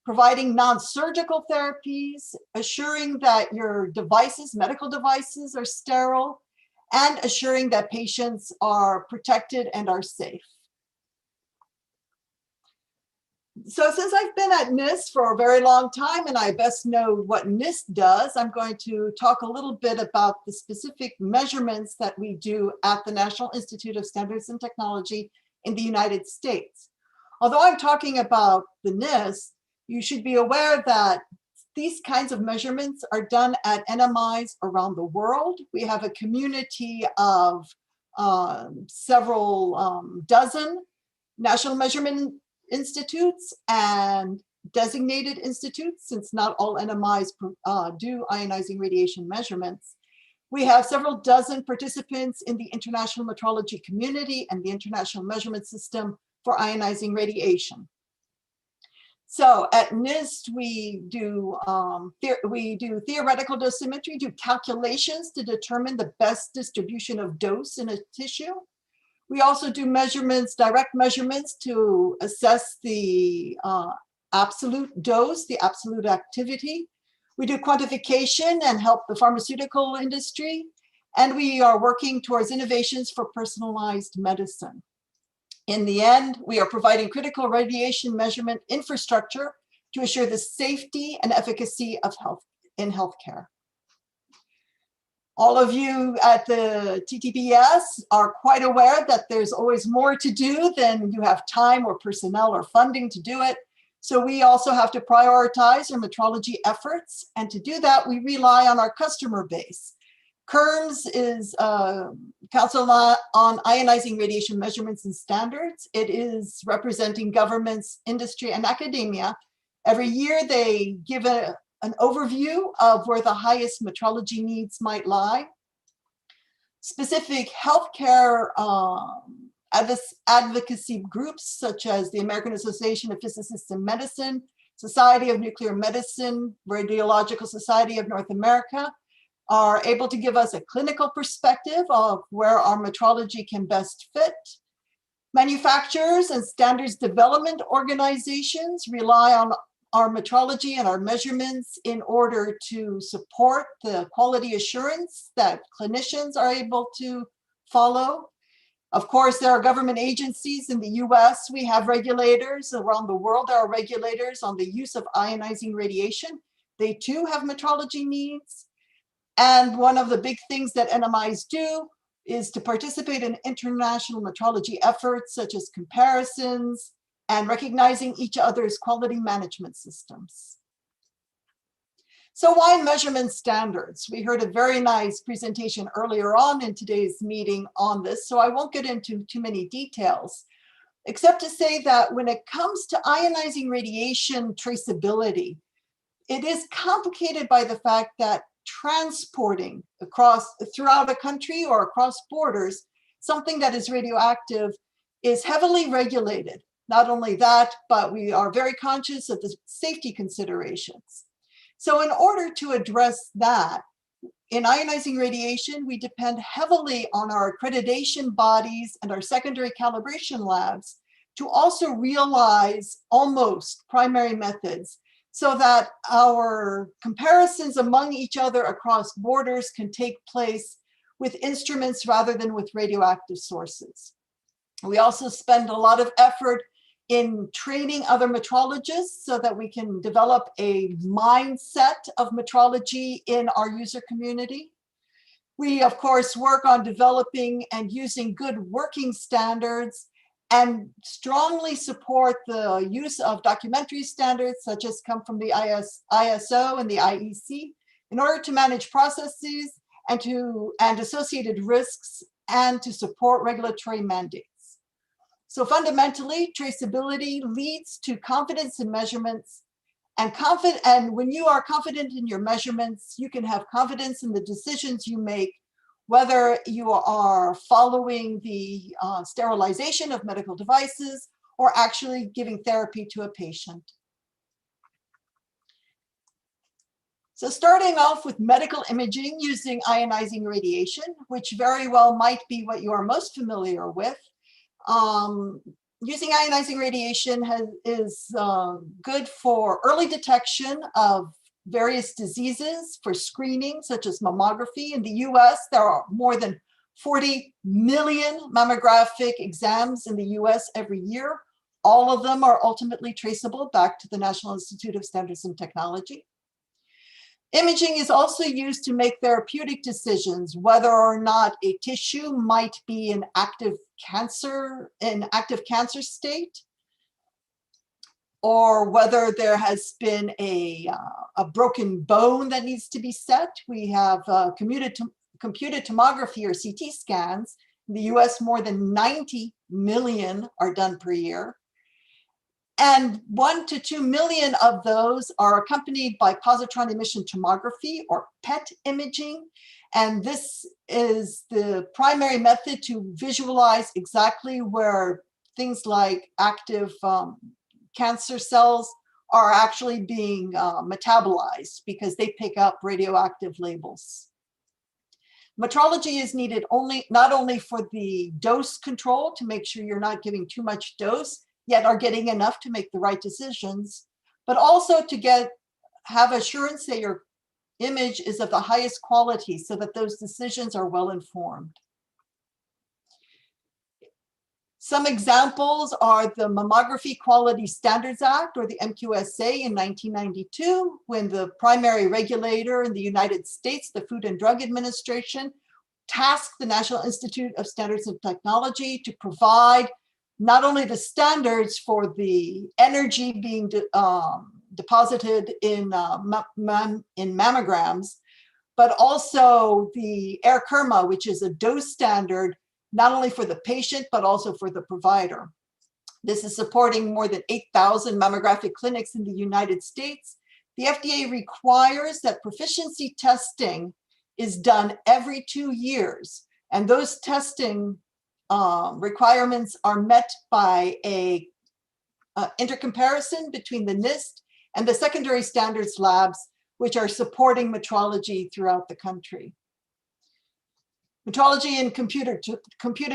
providing non-surgical therapies, assuring that your devices, medical devices, are sterile, and assuring that patients are protected and are safe. So since I've been at NIST for a very long time and I best know what NIST does, I'm going to talk a little bit about the specific measurements that we do at the National Institute of Standards and Technology in the United States. Although I'm talking about the NIST, you should be aware that these kinds of measurements are done at NMIs around the world. We have a community of several dozen national measurement institutes and designated institutes, since not all NMIs do ionizing radiation measurements. We have several dozen participants in the international metrology community and the international measurement system for ionizing radiation. So at NIST, we do theoretical dosimetry, do calculations to determine the best distribution of dose in a tissue. We also do measurements, direct measurements to assess the absolute dose, the absolute activity. We do quantification and help the pharmaceutical industry. And we are working towards innovations for personalized medicine. In the end, we are providing critical radiation measurement infrastructure to assure the safety and efficacy of healthcare. All of you at the TTBS are quite aware that there's always more to do than you have time or personnel or funding to do it. So we also have to prioritize our metrology efforts. And to do that, we rely on our customer base. CERMS is Council on Ionizing Radiation Measurements and Standards. It is representing governments, industry, and academia. Every year they give an overview of where the highest metrology needs might lie. Specific healthcare advocacy groups such as the American Association of Physicists in Medicine, Society of Nuclear Medicine, Radiological Society of North America are able to give us a clinical perspective of where our metrology can best fit. Manufacturers and standards development organizations rely on our metrology and our measurements in order to support the quality assurance that clinicians are able to follow. Of course, there are government agencies in the US. We have regulators around the world. There are regulators on the use of ionizing radiation. They too have metrology needs. And one of the big things that NMIs do is to participate in international metrology efforts such as comparisons and recognizing each other's quality management systems. So why measurement standards? We heard a very nice presentation earlier on in today's meeting on this, so I won't get into too many details, except to say that when it comes to ionizing radiation traceability, it is complicated by the fact that transporting throughout a country or across borders, something that is radioactive is heavily regulated. Not only that, but we are very conscious of the safety considerations. So in order to address that, in ionizing radiation, we depend heavily on our accreditation bodies and our secondary calibration labs to also realize almost primary methods so that our comparisons among each other across borders can take place with instruments rather than with radioactive sources. We also spend a lot of effort in training other metrologists so that we can develop a mindset of metrology in our user community. We, of course, work on developing and using good working standards and strongly support the use of documentary standards such as come from the ISO and the IEC in order to manage processes and associated risks and to support regulatory mandates. So fundamentally, traceability leads to confidence in measurements, and when you are confident in your measurements, you can have confidence in the decisions you make, whether you are following the sterilization of medical devices or actually giving therapy to a patient. So starting off with medical imaging using ionizing radiation, which very well might be what you are most familiar with. Using ionizing radiation is good for early detection of various diseases, for screening, such as mammography. In the US, there are more than 40 million mammographic exams in the US every year. All of them are ultimately traceable back to the National Institute of Standards and Technology. Imaging is also used to make therapeutic decisions, whether or not a tissue might be in active cancer state, or whether there has been a broken bone that needs to be set. We have computed tomography or CT scans. In the US, more than 90 million are done per year. And 1 to 2 million of those are accompanied by positron emission tomography or PET imaging. And this is the primary method to visualize exactly where things like active cancer cells are actually being metabolized because they pick up radioactive labels. Metrology is needed not only for the dose control to make sure you're not giving too much dose, yet are getting enough to make the right decisions, but also to have assurance that your image is of the highest quality so that those decisions are well informed. Some examples are the Mammography Quality Standards Act, or the MQSA, in 1992, when the primary regulator in the United States, the Food and Drug Administration, tasked the National Institute of Standards and Technology to provide not only the standards for the energy being deposited in mammograms, but also the AIR-KERMA, which is a dose standard, not only for the patient, but also for the provider. This is supporting more than 8,000 mammographic clinics in the United States. The FDA requires that proficiency testing is done every 2 years, and those testing requirements are met by a intercomparison between the NIST and the secondary standards labs, which are supporting metrology throughout the country. Metrology in computed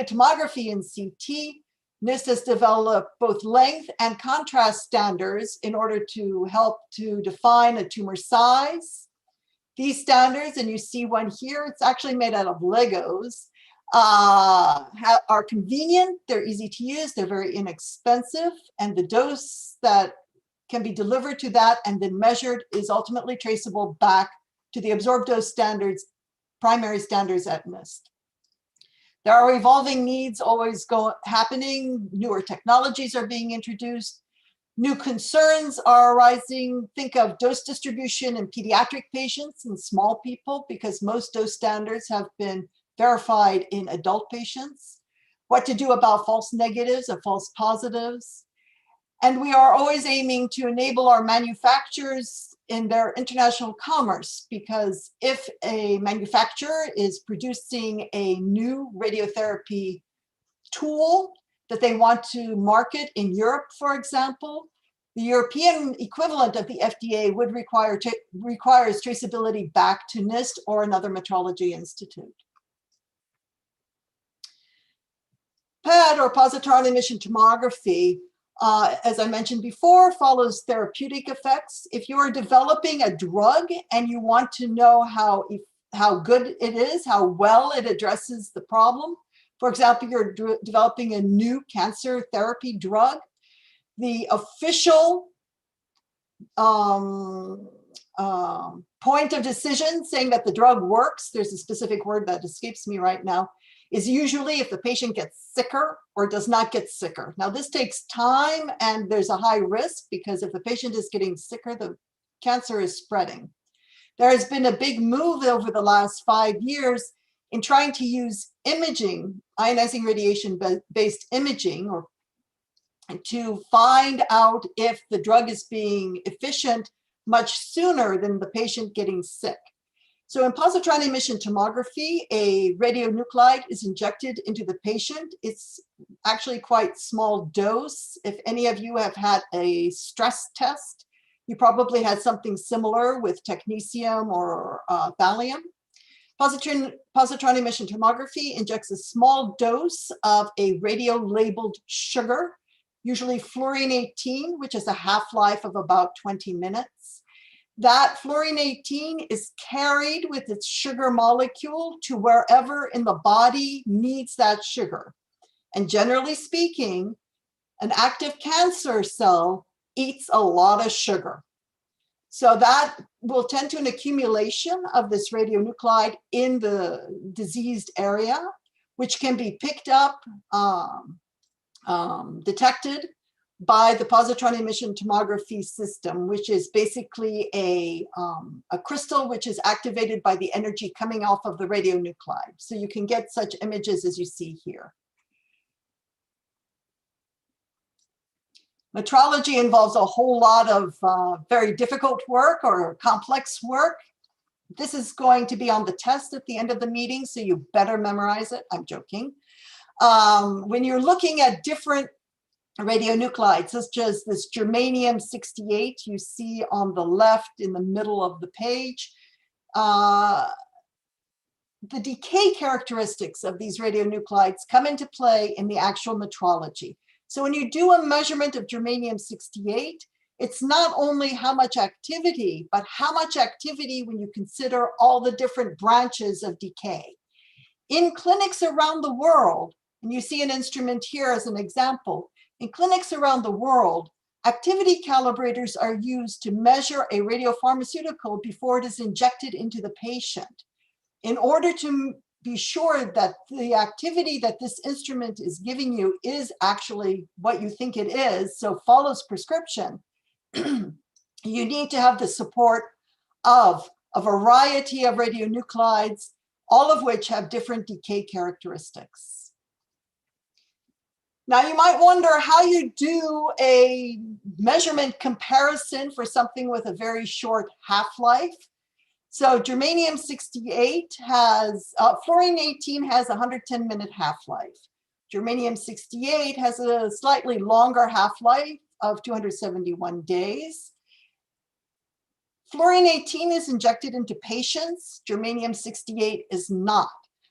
tomography in CT, NIST has developed both length and contrast standards in order to help to define a tumor size. These standards, and you see one here, it's actually made out of Legos, are convenient, they're easy to use, they're very inexpensive, and the dose that can be delivered to that and then measured is ultimately traceable back to the absorbed dose standards, primary standards at NIST. There are evolving needs always happening, newer technologies are being introduced, new concerns are arising. Think of dose distribution in pediatric patients and small people, because most dose standards have been verified in adult patients, what to do about false negatives or false positives. And we are always aiming to enable our manufacturers in their international commerce, because if a manufacturer is producing a new radiotherapy tool that they want to market in Europe, for example, the European equivalent of the FDA would requires traceability back to NIST or another metrology institute. PET, or positron emission tomography, as I mentioned before, follows therapeutic effects. If you are developing a drug and you want to know how good it is, how well it addresses the problem, for example, you're developing a new cancer therapy drug, the official point of decision saying that the drug works, there's a specific word that escapes me right now, is usually if the patient gets sicker or does not get sicker. Now this takes time and there's a high risk because if the patient is getting sicker, the cancer is spreading. There has been a big move over the last 5 years in trying to use imaging, ionizing radiation-based imaging, or to find out if the drug is being efficient much sooner than the patient getting sick. So in positron emission tomography, a radionuclide is injected into the patient. It's actually quite small dose. If any of you have had a stress test, you probably had something similar with technetium or thallium. Positron emission tomography injects a small dose of a radio-labeled sugar, usually fluorine-18, which has a half-life of about 20 minutes. That fluorine-18 is carried with its sugar molecule to wherever in the body needs that sugar. And generally speaking, an active cancer cell eats a lot of sugar. So that will tend to an accumulation of this radionuclide in the diseased area, which can be picked up, detected by the positron emission tomography system, which is basically a crystal which is activated by the energy coming off of the radionuclide. So you can get such images as you see here. Metrology involves a whole lot of very difficult work or complex work. This is going to be on the test at the end of the meeting, so you better memorize it. I'm joking. When you're looking at different radionuclides, such as this germanium-68 you see on the left in the middle of the page, the decay characteristics of these radionuclides come into play in the actual metrology. So when you do a measurement of germanium-68, it's not only how much activity, but how much activity when you consider all the different branches of decay. In clinics around the world, and you see an instrument here as an example, in clinics around the world, activity calibrators are used to measure a radiopharmaceutical before it is injected into the patient. In order to be sure that the activity that this instrument is giving you is actually what you think it is, so follows prescription, you need to have the support of a variety of radionuclides, all of which have different decay characteristics. Now you might wonder how you do a measurement comparison for something with a very short half-life. So germanium-68 has, fluorine-18 has a 110-minute half-life. Germanium-68 has a slightly longer half-life of 271 days. Fluorine-18 is injected into patients. Germanium-68 is not.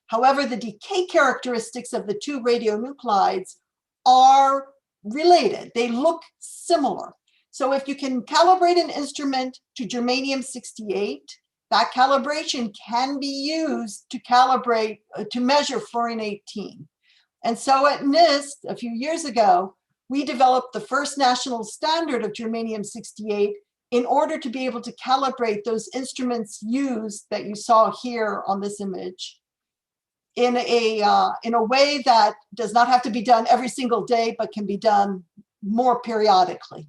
However, the decay characteristics of the two radionuclides are related. They look similar. So if you can calibrate an instrument to germanium-68, that calibration can be used to calibrate, to measure fluorine-18. And so at NIST, a few years ago, we developed the first national standard of germanium-68 in order to be able to calibrate those instruments used that you saw here on this image in a way that does not have to be done every single day, but can be done more periodically.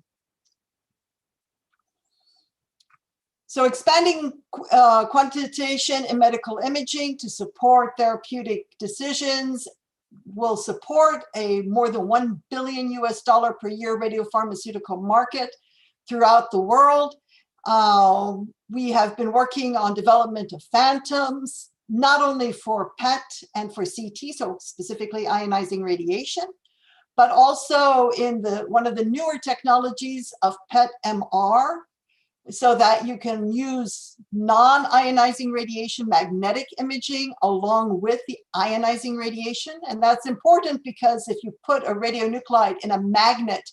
So expanding quantitation in medical imaging to support therapeutic decisions will support a more than $1 billion per year radiopharmaceutical market throughout the world. We have been working on development of phantoms, not only for PET and for CT, so specifically ionizing radiation, but also in one of the newer technologies of PET-MR, so that you can use non-ionizing radiation magnetic imaging along with the ionizing radiation. And that's important because if you put a radionuclide in a magnet,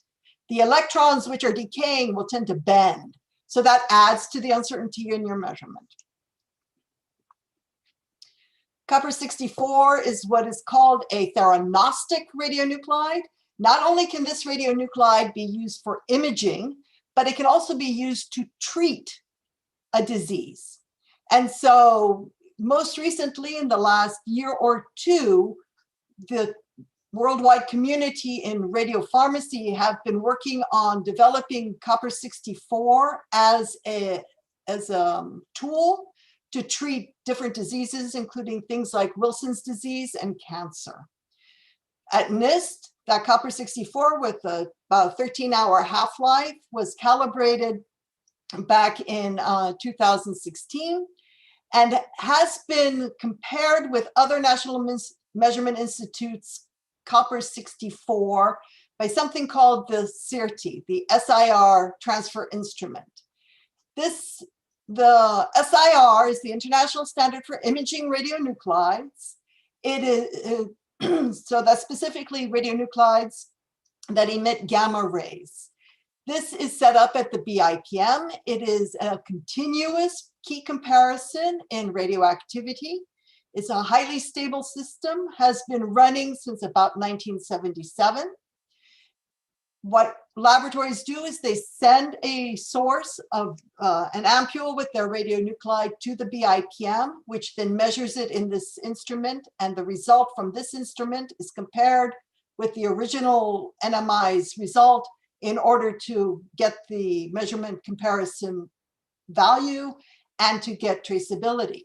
the electrons which are decaying will tend to bend. So that adds to the uncertainty in your measurement. Copper-64 is what is called a theranostic radionuclide. Not only can this radionuclide be used for imaging, but it can also be used to treat a disease. And so most recently, in the last year or two, the worldwide community in radiopharmacy have been working on developing copper-64 as a tool to treat different diseases, including things like Wilson's disease and cancer. At NIST, that copper-64 with about a 13-hour half-life was calibrated back in 2016 and has been compared with other National Measurement Institute's copper-64 by something called the SIRT, the SIR transfer instrument. The SIR is the International Standard for Imaging Radionuclides. It is, so that's specifically radionuclides that emit gamma rays. This is set up at the BIPM. It is a continuous key comparison in radioactivity. It's a highly stable system, has been running since about 1977. What laboratories do is they send a source of an ampule with their radionuclide to the BIPM, which then measures it in this instrument. And the result from this instrument is compared with the original NMI's result in order to get the measurement comparison value and to get traceability.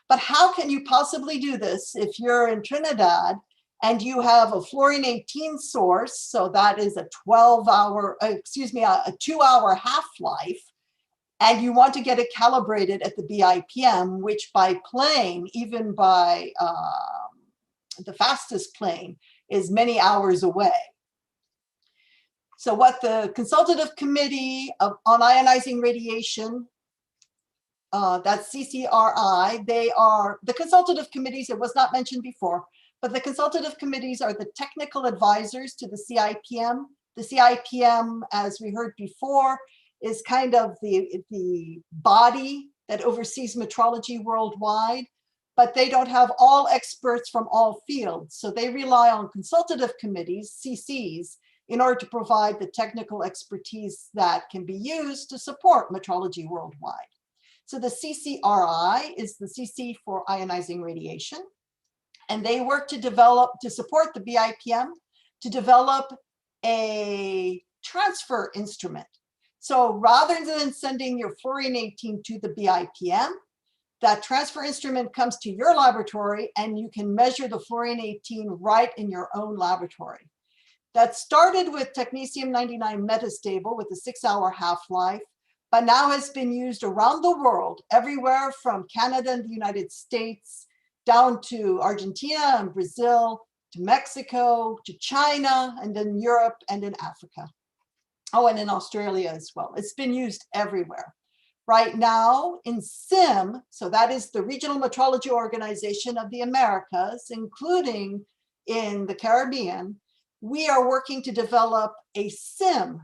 But how can you possibly do this if you're in Trinidad and you have a fluorine-18 source, so that is a 12-hour, a 2-hour half-life, and you want to get it calibrated at the BIPM, which by plane, even by the fastest plane, is many hours away. So what the Consultative Committee on Ionizing Radiation, that's CCRI, they are the consultative committees, it was not mentioned before, but the consultative committees are the technical advisors to the CIPM. The CIPM, as we heard before, is kind of the body that oversees metrology worldwide, but they don't have all experts from all fields. So they rely on consultative committees, CCs, in order to provide the technical expertise that can be used to support metrology worldwide. So the CCRI is the CC for ionizing radiation. And they work to support the BIPM to develop a transfer instrument. So rather than sending your fluorine-18 to the BIPM, that transfer instrument comes to your laboratory and you can measure the fluorine-18 right in your own laboratory. That started with technetium-99 metastable with a 6-hour half-life, but now has been used around the world, everywhere from Canada and the United States, down to Argentina and Brazil, to Mexico, to China, and in Europe and in Africa. Oh, and in Australia as well. It's been used everywhere. Right now in SIM, so that is the Regional Metrology Organization of the Americas, including in the Caribbean, we are working to develop a SIM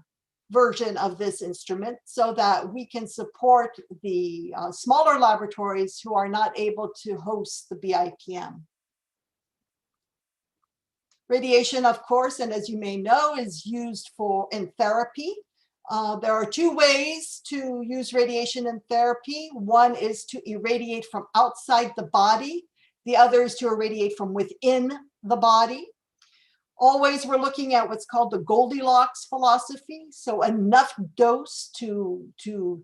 version of this instrument so that we can support the smaller laboratories who are not able to host the BIPM. Radiation, of course, and as you may know, is used in therapy. There are two ways to use radiation in therapy. One is to irradiate from outside the body. The other is to irradiate from within the body. Always we're looking at what's called the Goldilocks philosophy. So enough dose to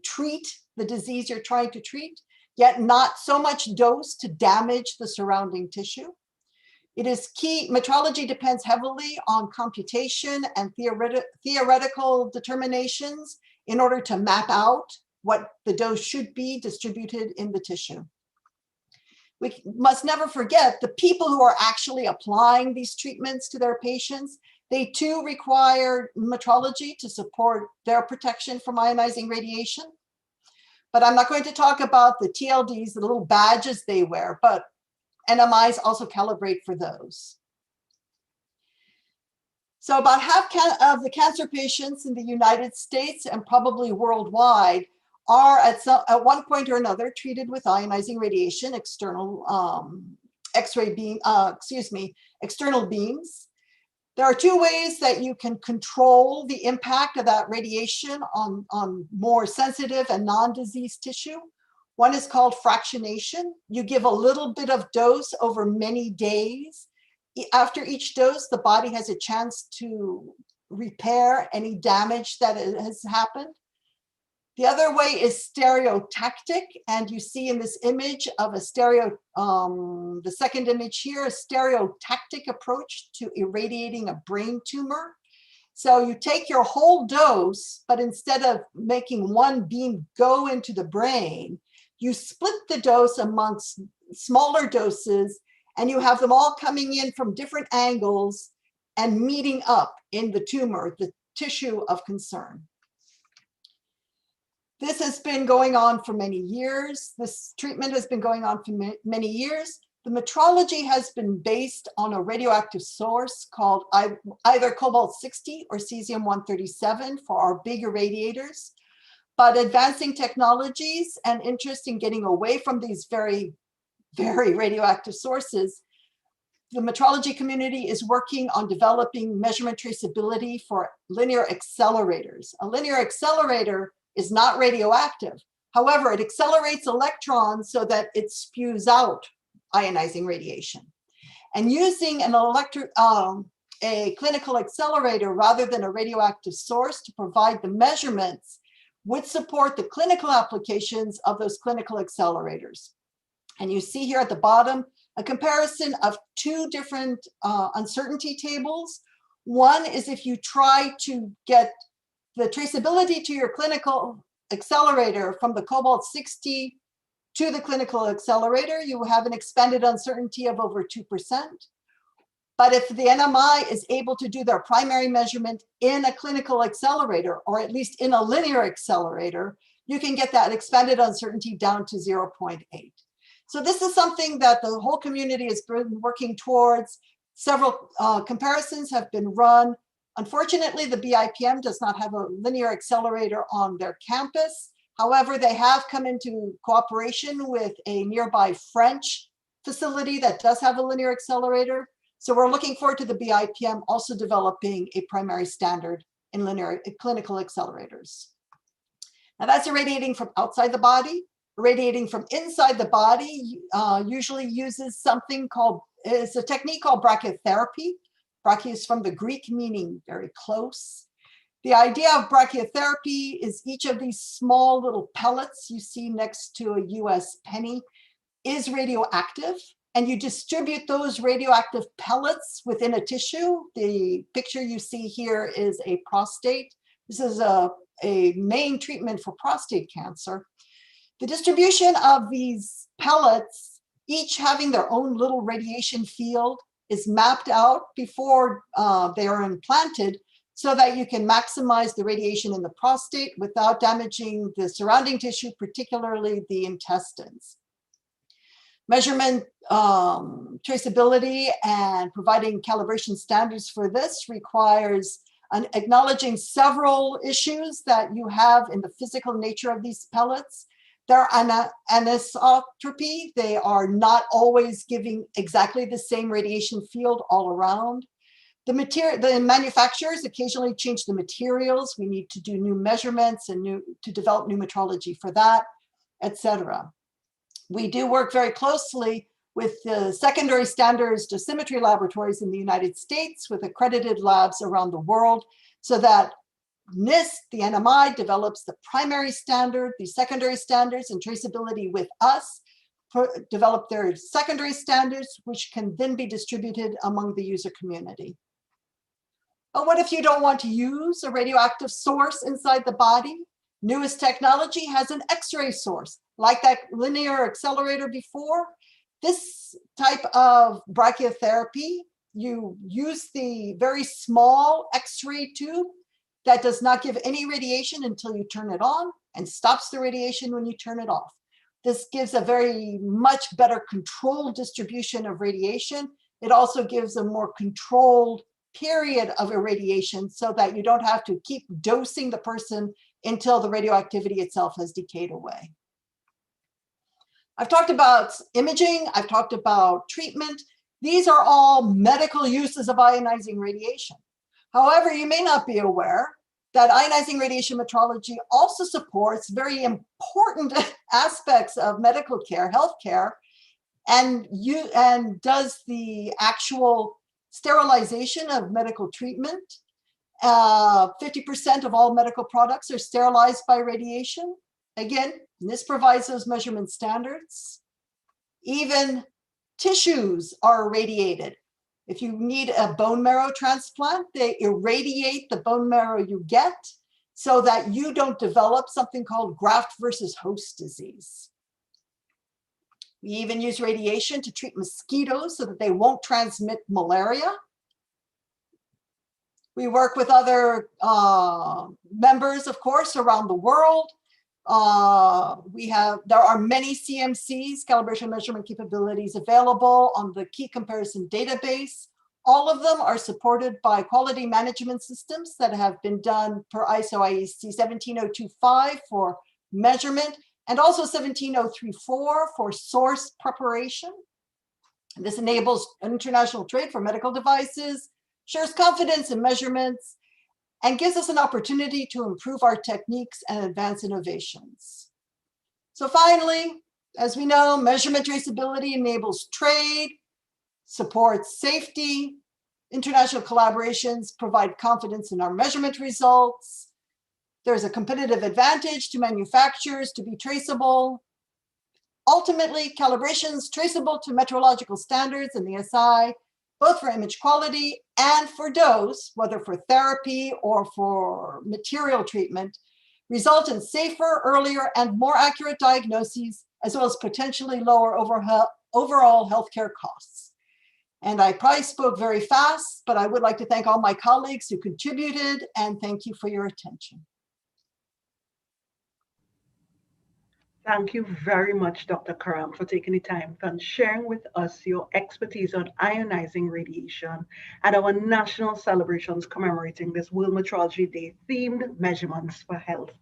treat the disease you're trying to treat, yet not so much dose to damage the surrounding tissue. It is key, metrology depends heavily on computation and theoretical determinations in order to map out what the dose should be distributed in the tissue. We must never forget the people who are actually applying these treatments to their patients. They too require metrology to support their protection from ionizing radiation. But I'm not going to talk about the TLDs, the little badges they wear, but NMIs also calibrate for those. So about half of the cancer patients in the United States and probably worldwide are at one point or another treated with ionizing radiation, external X-ray beam, external beams. There are two ways that you can control the impact of that radiation on more sensitive and non-diseased tissue. One is called fractionation. You give a little bit of dose over many days. After each dose, the body has a chance to repair any damage that has happened. The other way is stereotactic, and you see in this image of a the second image here, a stereotactic approach to irradiating a brain tumor. So you take your whole dose, but instead of making one beam go into the brain, you split the dose amongst smaller doses, and you have them all coming in from different angles and meeting up in the tumor, the tissue of concern. This has been going on for many years. This treatment has been going on for many years. The metrology has been based on a radioactive source called either cobalt-60 or cesium-137 for our big irradiators. But advancing technologies and interest in getting away from these very, very radioactive sources, the metrology community is working on developing measurement traceability for linear accelerators. A linear accelerator is not radioactive. However, it accelerates electrons so that it spews out ionizing radiation. And using a clinical accelerator rather than a radioactive source to provide the measurements would support the clinical applications of those clinical accelerators. And you see here at the bottom a comparison of two different uncertainty tables. One is if you try to get the traceability to your clinical accelerator from the cobalt-60 to the clinical accelerator, you have an expanded uncertainty of over 2%. But if the NMI is able to do their primary measurement in a clinical accelerator, or at least in a linear accelerator, you can get that expanded uncertainty down to 0.8. So this is something that the whole community has been working towards. Several comparisons have been run. Unfortunately, the BIPM does not have a linear accelerator on their campus. However, they have come into cooperation with a nearby French facility that does have a linear accelerator. So we're looking forward to the BIPM also developing a primary standard in linear clinical accelerators. Now that's irradiating from outside the body. Irradiating from inside the body usually uses something called, it's a technique called brachytherapy. Brachy is from the Greek meaning very close. The idea of brachytherapy is each of these small little pellets you see next to a US penny is radioactive, and you distribute those radioactive pellets within a tissue. The picture you see here is a prostate. This is a main treatment for prostate cancer. The distribution of these pellets, each having their own little radiation field, is mapped out before they are implanted so that you can maximize the radiation in the prostate without damaging the surrounding tissue, particularly the intestines. Measurement traceability and providing calibration standards for this requires acknowledging several issues that you have in the physical nature of these pellets. They're anisotropy. They are not always giving exactly the same radiation field all around. The manufacturers occasionally change the materials. We need to do new measurements and to develop new metrology for that, etc. We do work very closely with the secondary standards dosimetry laboratories in the United States with accredited labs around the world so that NIST, the NMI, develops the primary standard, the secondary standards, and traceability with us, develop their secondary standards, which can then be distributed among the user community. But what if you don't want to use a radioactive source inside the body? Newest technology has an X-ray source, like that linear accelerator before. This type of brachytherapy, you use the very small X-ray tube that does not give any radiation until you turn it on and stops the radiation when you turn it off. This gives a very much better controlled distribution of radiation. It also gives a more controlled period of irradiation so that you don't have to keep dosing the person until the radioactivity itself has decayed away. I've talked about imaging, I've talked about treatment. These are all medical uses of ionizing radiation. However, you may not be aware that ionizing radiation metrology also supports very important aspects of medical care, healthcare, and does the actual sterilization of medical treatment. 50% of all medical products are sterilized by radiation. Again, NIST provides those measurement standards. Even tissues are irradiated. If you need a bone marrow transplant, they irradiate the bone marrow you get so that you don't develop something called graft versus host disease. We even use radiation to treat mosquitoes so that they won't transmit malaria. We work with other members, of course, around the world. There are many CMCs, calibration measurement capabilities, available on the key comparison database. All of them are supported by quality management systems that have been done per ISO IEC 17025 for measurement, and also 17034 for source preparation. This enables international trade for medical devices, shares confidence in measurements, and gives us an opportunity to improve our techniques and advance innovations. So finally, as we know, measurement traceability enables trade, supports safety, international collaborations provide confidence in our measurement results. There's a competitive advantage to manufacturers to be traceable. Ultimately, calibrations traceable to metrological standards in the SI, both for image quality and for dose, whether for therapy or for material treatment, result in safer, earlier, and more accurate diagnoses, as well as potentially lower overall healthcare costs. And I probably spoke very fast, but I would like to thank all my colleagues who contributed, and thank you for your attention. Thank you very much, Dr. Karam, for taking the time and sharing with us your expertise on ionizing radiation at our national celebrations commemorating this World Metrology Day themed measurements for health.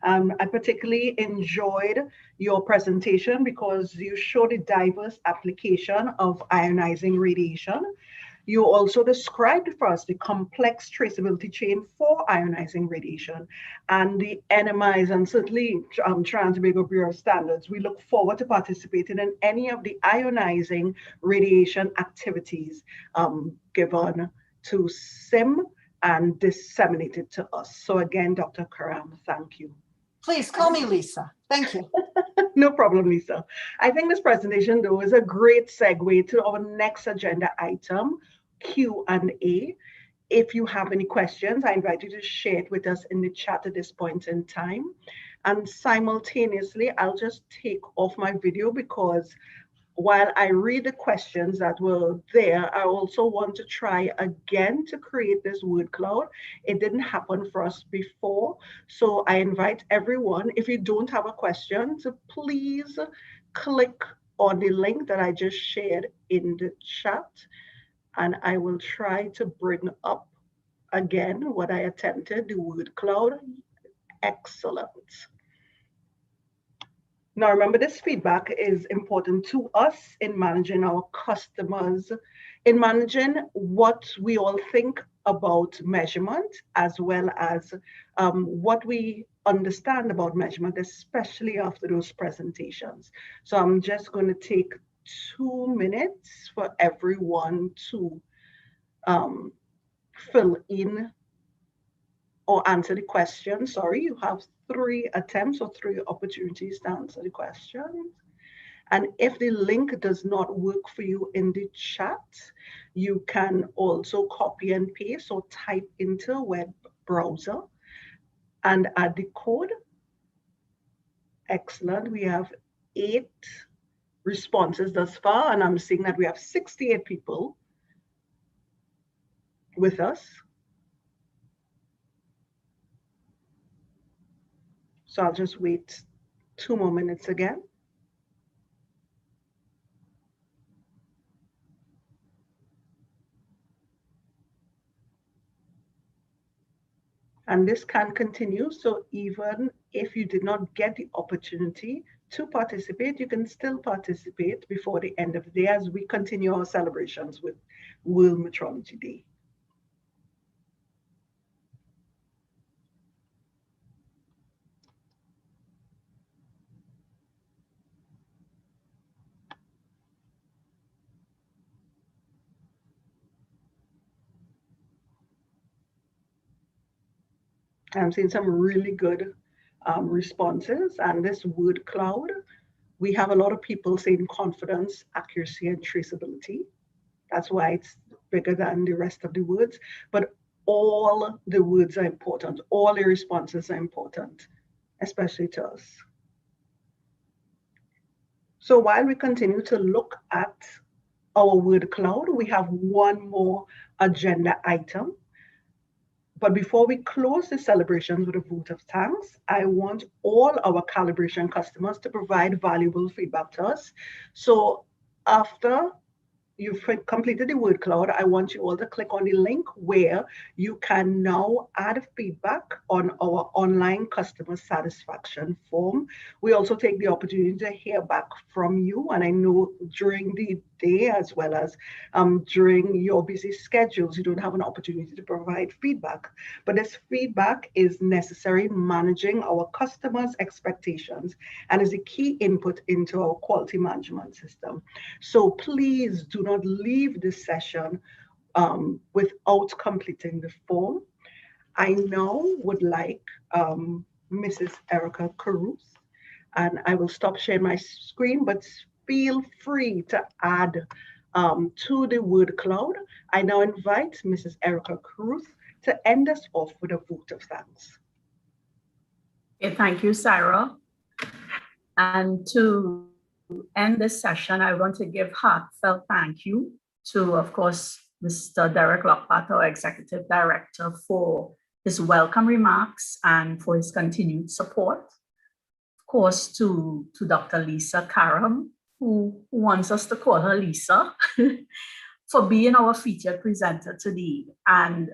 I particularly enjoyed your presentation because you showed a diverse application of ionizing radiation. You also described for us the complex traceability chain for ionizing radiation and the NMIs and certainly Trinidad and Tobago Bureau standards. We look forward to participating in any of the ionizing radiation activities given to SIM and disseminated to us. So again, Dr. Karam, thank you. Please call me Lisa. Thank you. No problem, Lisa. I think this presentation, though, is a great segue to our next agenda item, Q&A. If you have any questions, I invite you to share it with us in the chat at this point in time. And simultaneously, I'll just take off my video because while I read the questions that were there, I also want to try again to create this word cloud. It didn't happen for us before. So I invite everyone, if you don't have a question, to please click on the link that I just shared in the chat. And I will try to bring up again what I attempted, the word cloud. Excellent. Now, remember, this feedback is important to us in managing our customers, in managing what we all think about measurement, as well as what we understand about measurement, especially after those presentations. So I'm just going to take 2 minutes for everyone to fill in or answer the question. Sorry, you have 3 attempts or 3 opportunities to answer the question. And if the link does not work for you in the chat, you can also copy and paste or type into a web browser and add the code. Excellent. We have 8 responses thus far, and I'm seeing that we have 68 people with us. So I'll just wait 2 more minutes again. And this can continue. So even if you did not get the opportunity to participate, you can still participate before the end of the day as we continue our celebrations with World Metrology Day. I'm seeing some really good responses, and this word cloud, we have a lot of people saying confidence, accuracy, and traceability. That's why it's bigger than the rest of the words, but all the words are important. All the responses are important, especially to us. So while we continue to look at our word cloud, we have one more agenda item. But before we close the celebrations with a vote of thanks, I want all our calibration customers to provide valuable feedback to us. So after you've completed the word cloud, I want you all to click on the link where you can now add feedback on our online customer satisfaction form. We also take the opportunity to hear back from you. And I know during the day, as well as during your busy schedules, you don't have an opportunity to provide feedback. But this feedback is necessary in managing our customers' expectations and is a key input into our quality management system. So please do not leave this session without completing the form. I now would like Mrs. Erica Caruth, and I will stop sharing my screen, but feel free to add to the word cloud. I now invite Mrs. Erica Caruth to end us off with a vote of thanks. Okay, thank you, Sarah. And to end this session, I want to give heartfelt thank you to, of course, Mr. Derek Lockpat, our Executive Director, for his welcome remarks and for his continued support. Of course, to Dr. Lisa Karam, who wants us to call her Lisa, for being our featured presenter today and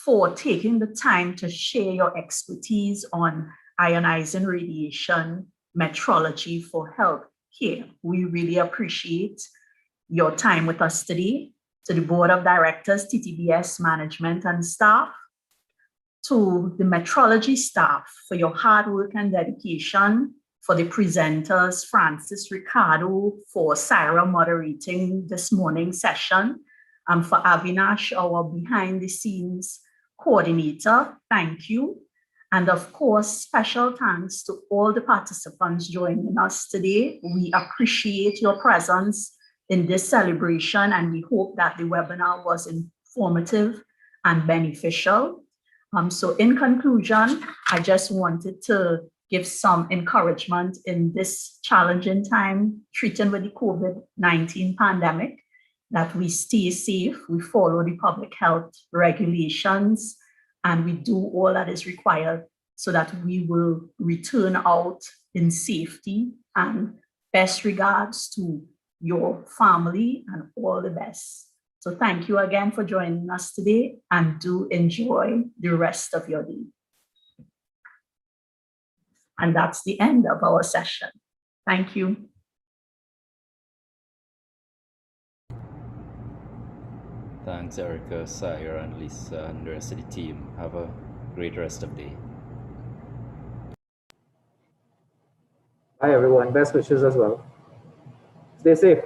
for taking the time to share your expertise on ionizing radiation metrology for health care. We really appreciate your time with us today. To the Board of Directors, TTBS management and staff, to the metrology staff for your hard work and dedication, for the presenters, Francis Ricardo, for Sarah moderating this morning's session, and for Avinash, our behind the scenes coordinator, thank you. And of course, special thanks to all the participants joining us today. We appreciate your presence in this celebration, and we hope that the webinar was informative and beneficial. So in conclusion, I just wanted to give some encouragement in this challenging time, treating with the COVID-19 pandemic, that we stay safe, we follow the public health regulations, and we do all that is required so that we will return out in safety. And best regards to your family and all the best. So thank you again for joining us today, and do enjoy the rest of your day. And that's the end of our session. Thank you. Thanks, Erica, Sarah, and Lisa, and the rest of the team. Have a great rest of the day. Hi, everyone. Best wishes as well. Stay safe.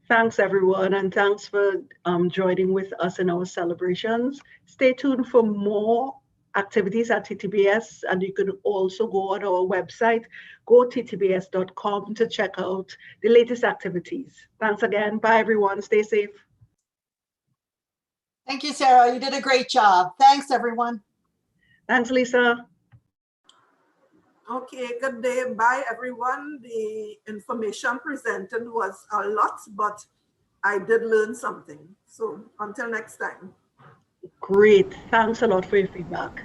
Thanks, everyone, and thanks for joining with us in our celebrations. Stay tuned for more activities at TTBS, and you can also go on our website, go-ttbs.com, to check out the latest activities. Thanks again. Bye, everyone. Stay safe. Thank you, Sarah. You did a great job. Thanks, everyone. Thanks, Lisa. Okay, good day. Bye, everyone. The information presented was a lot, but I did learn something. So until next time. Great. Thanks a lot for your feedback.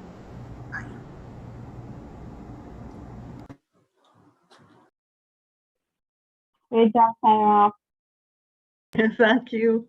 Bye. Great job, Sarah. Thank you.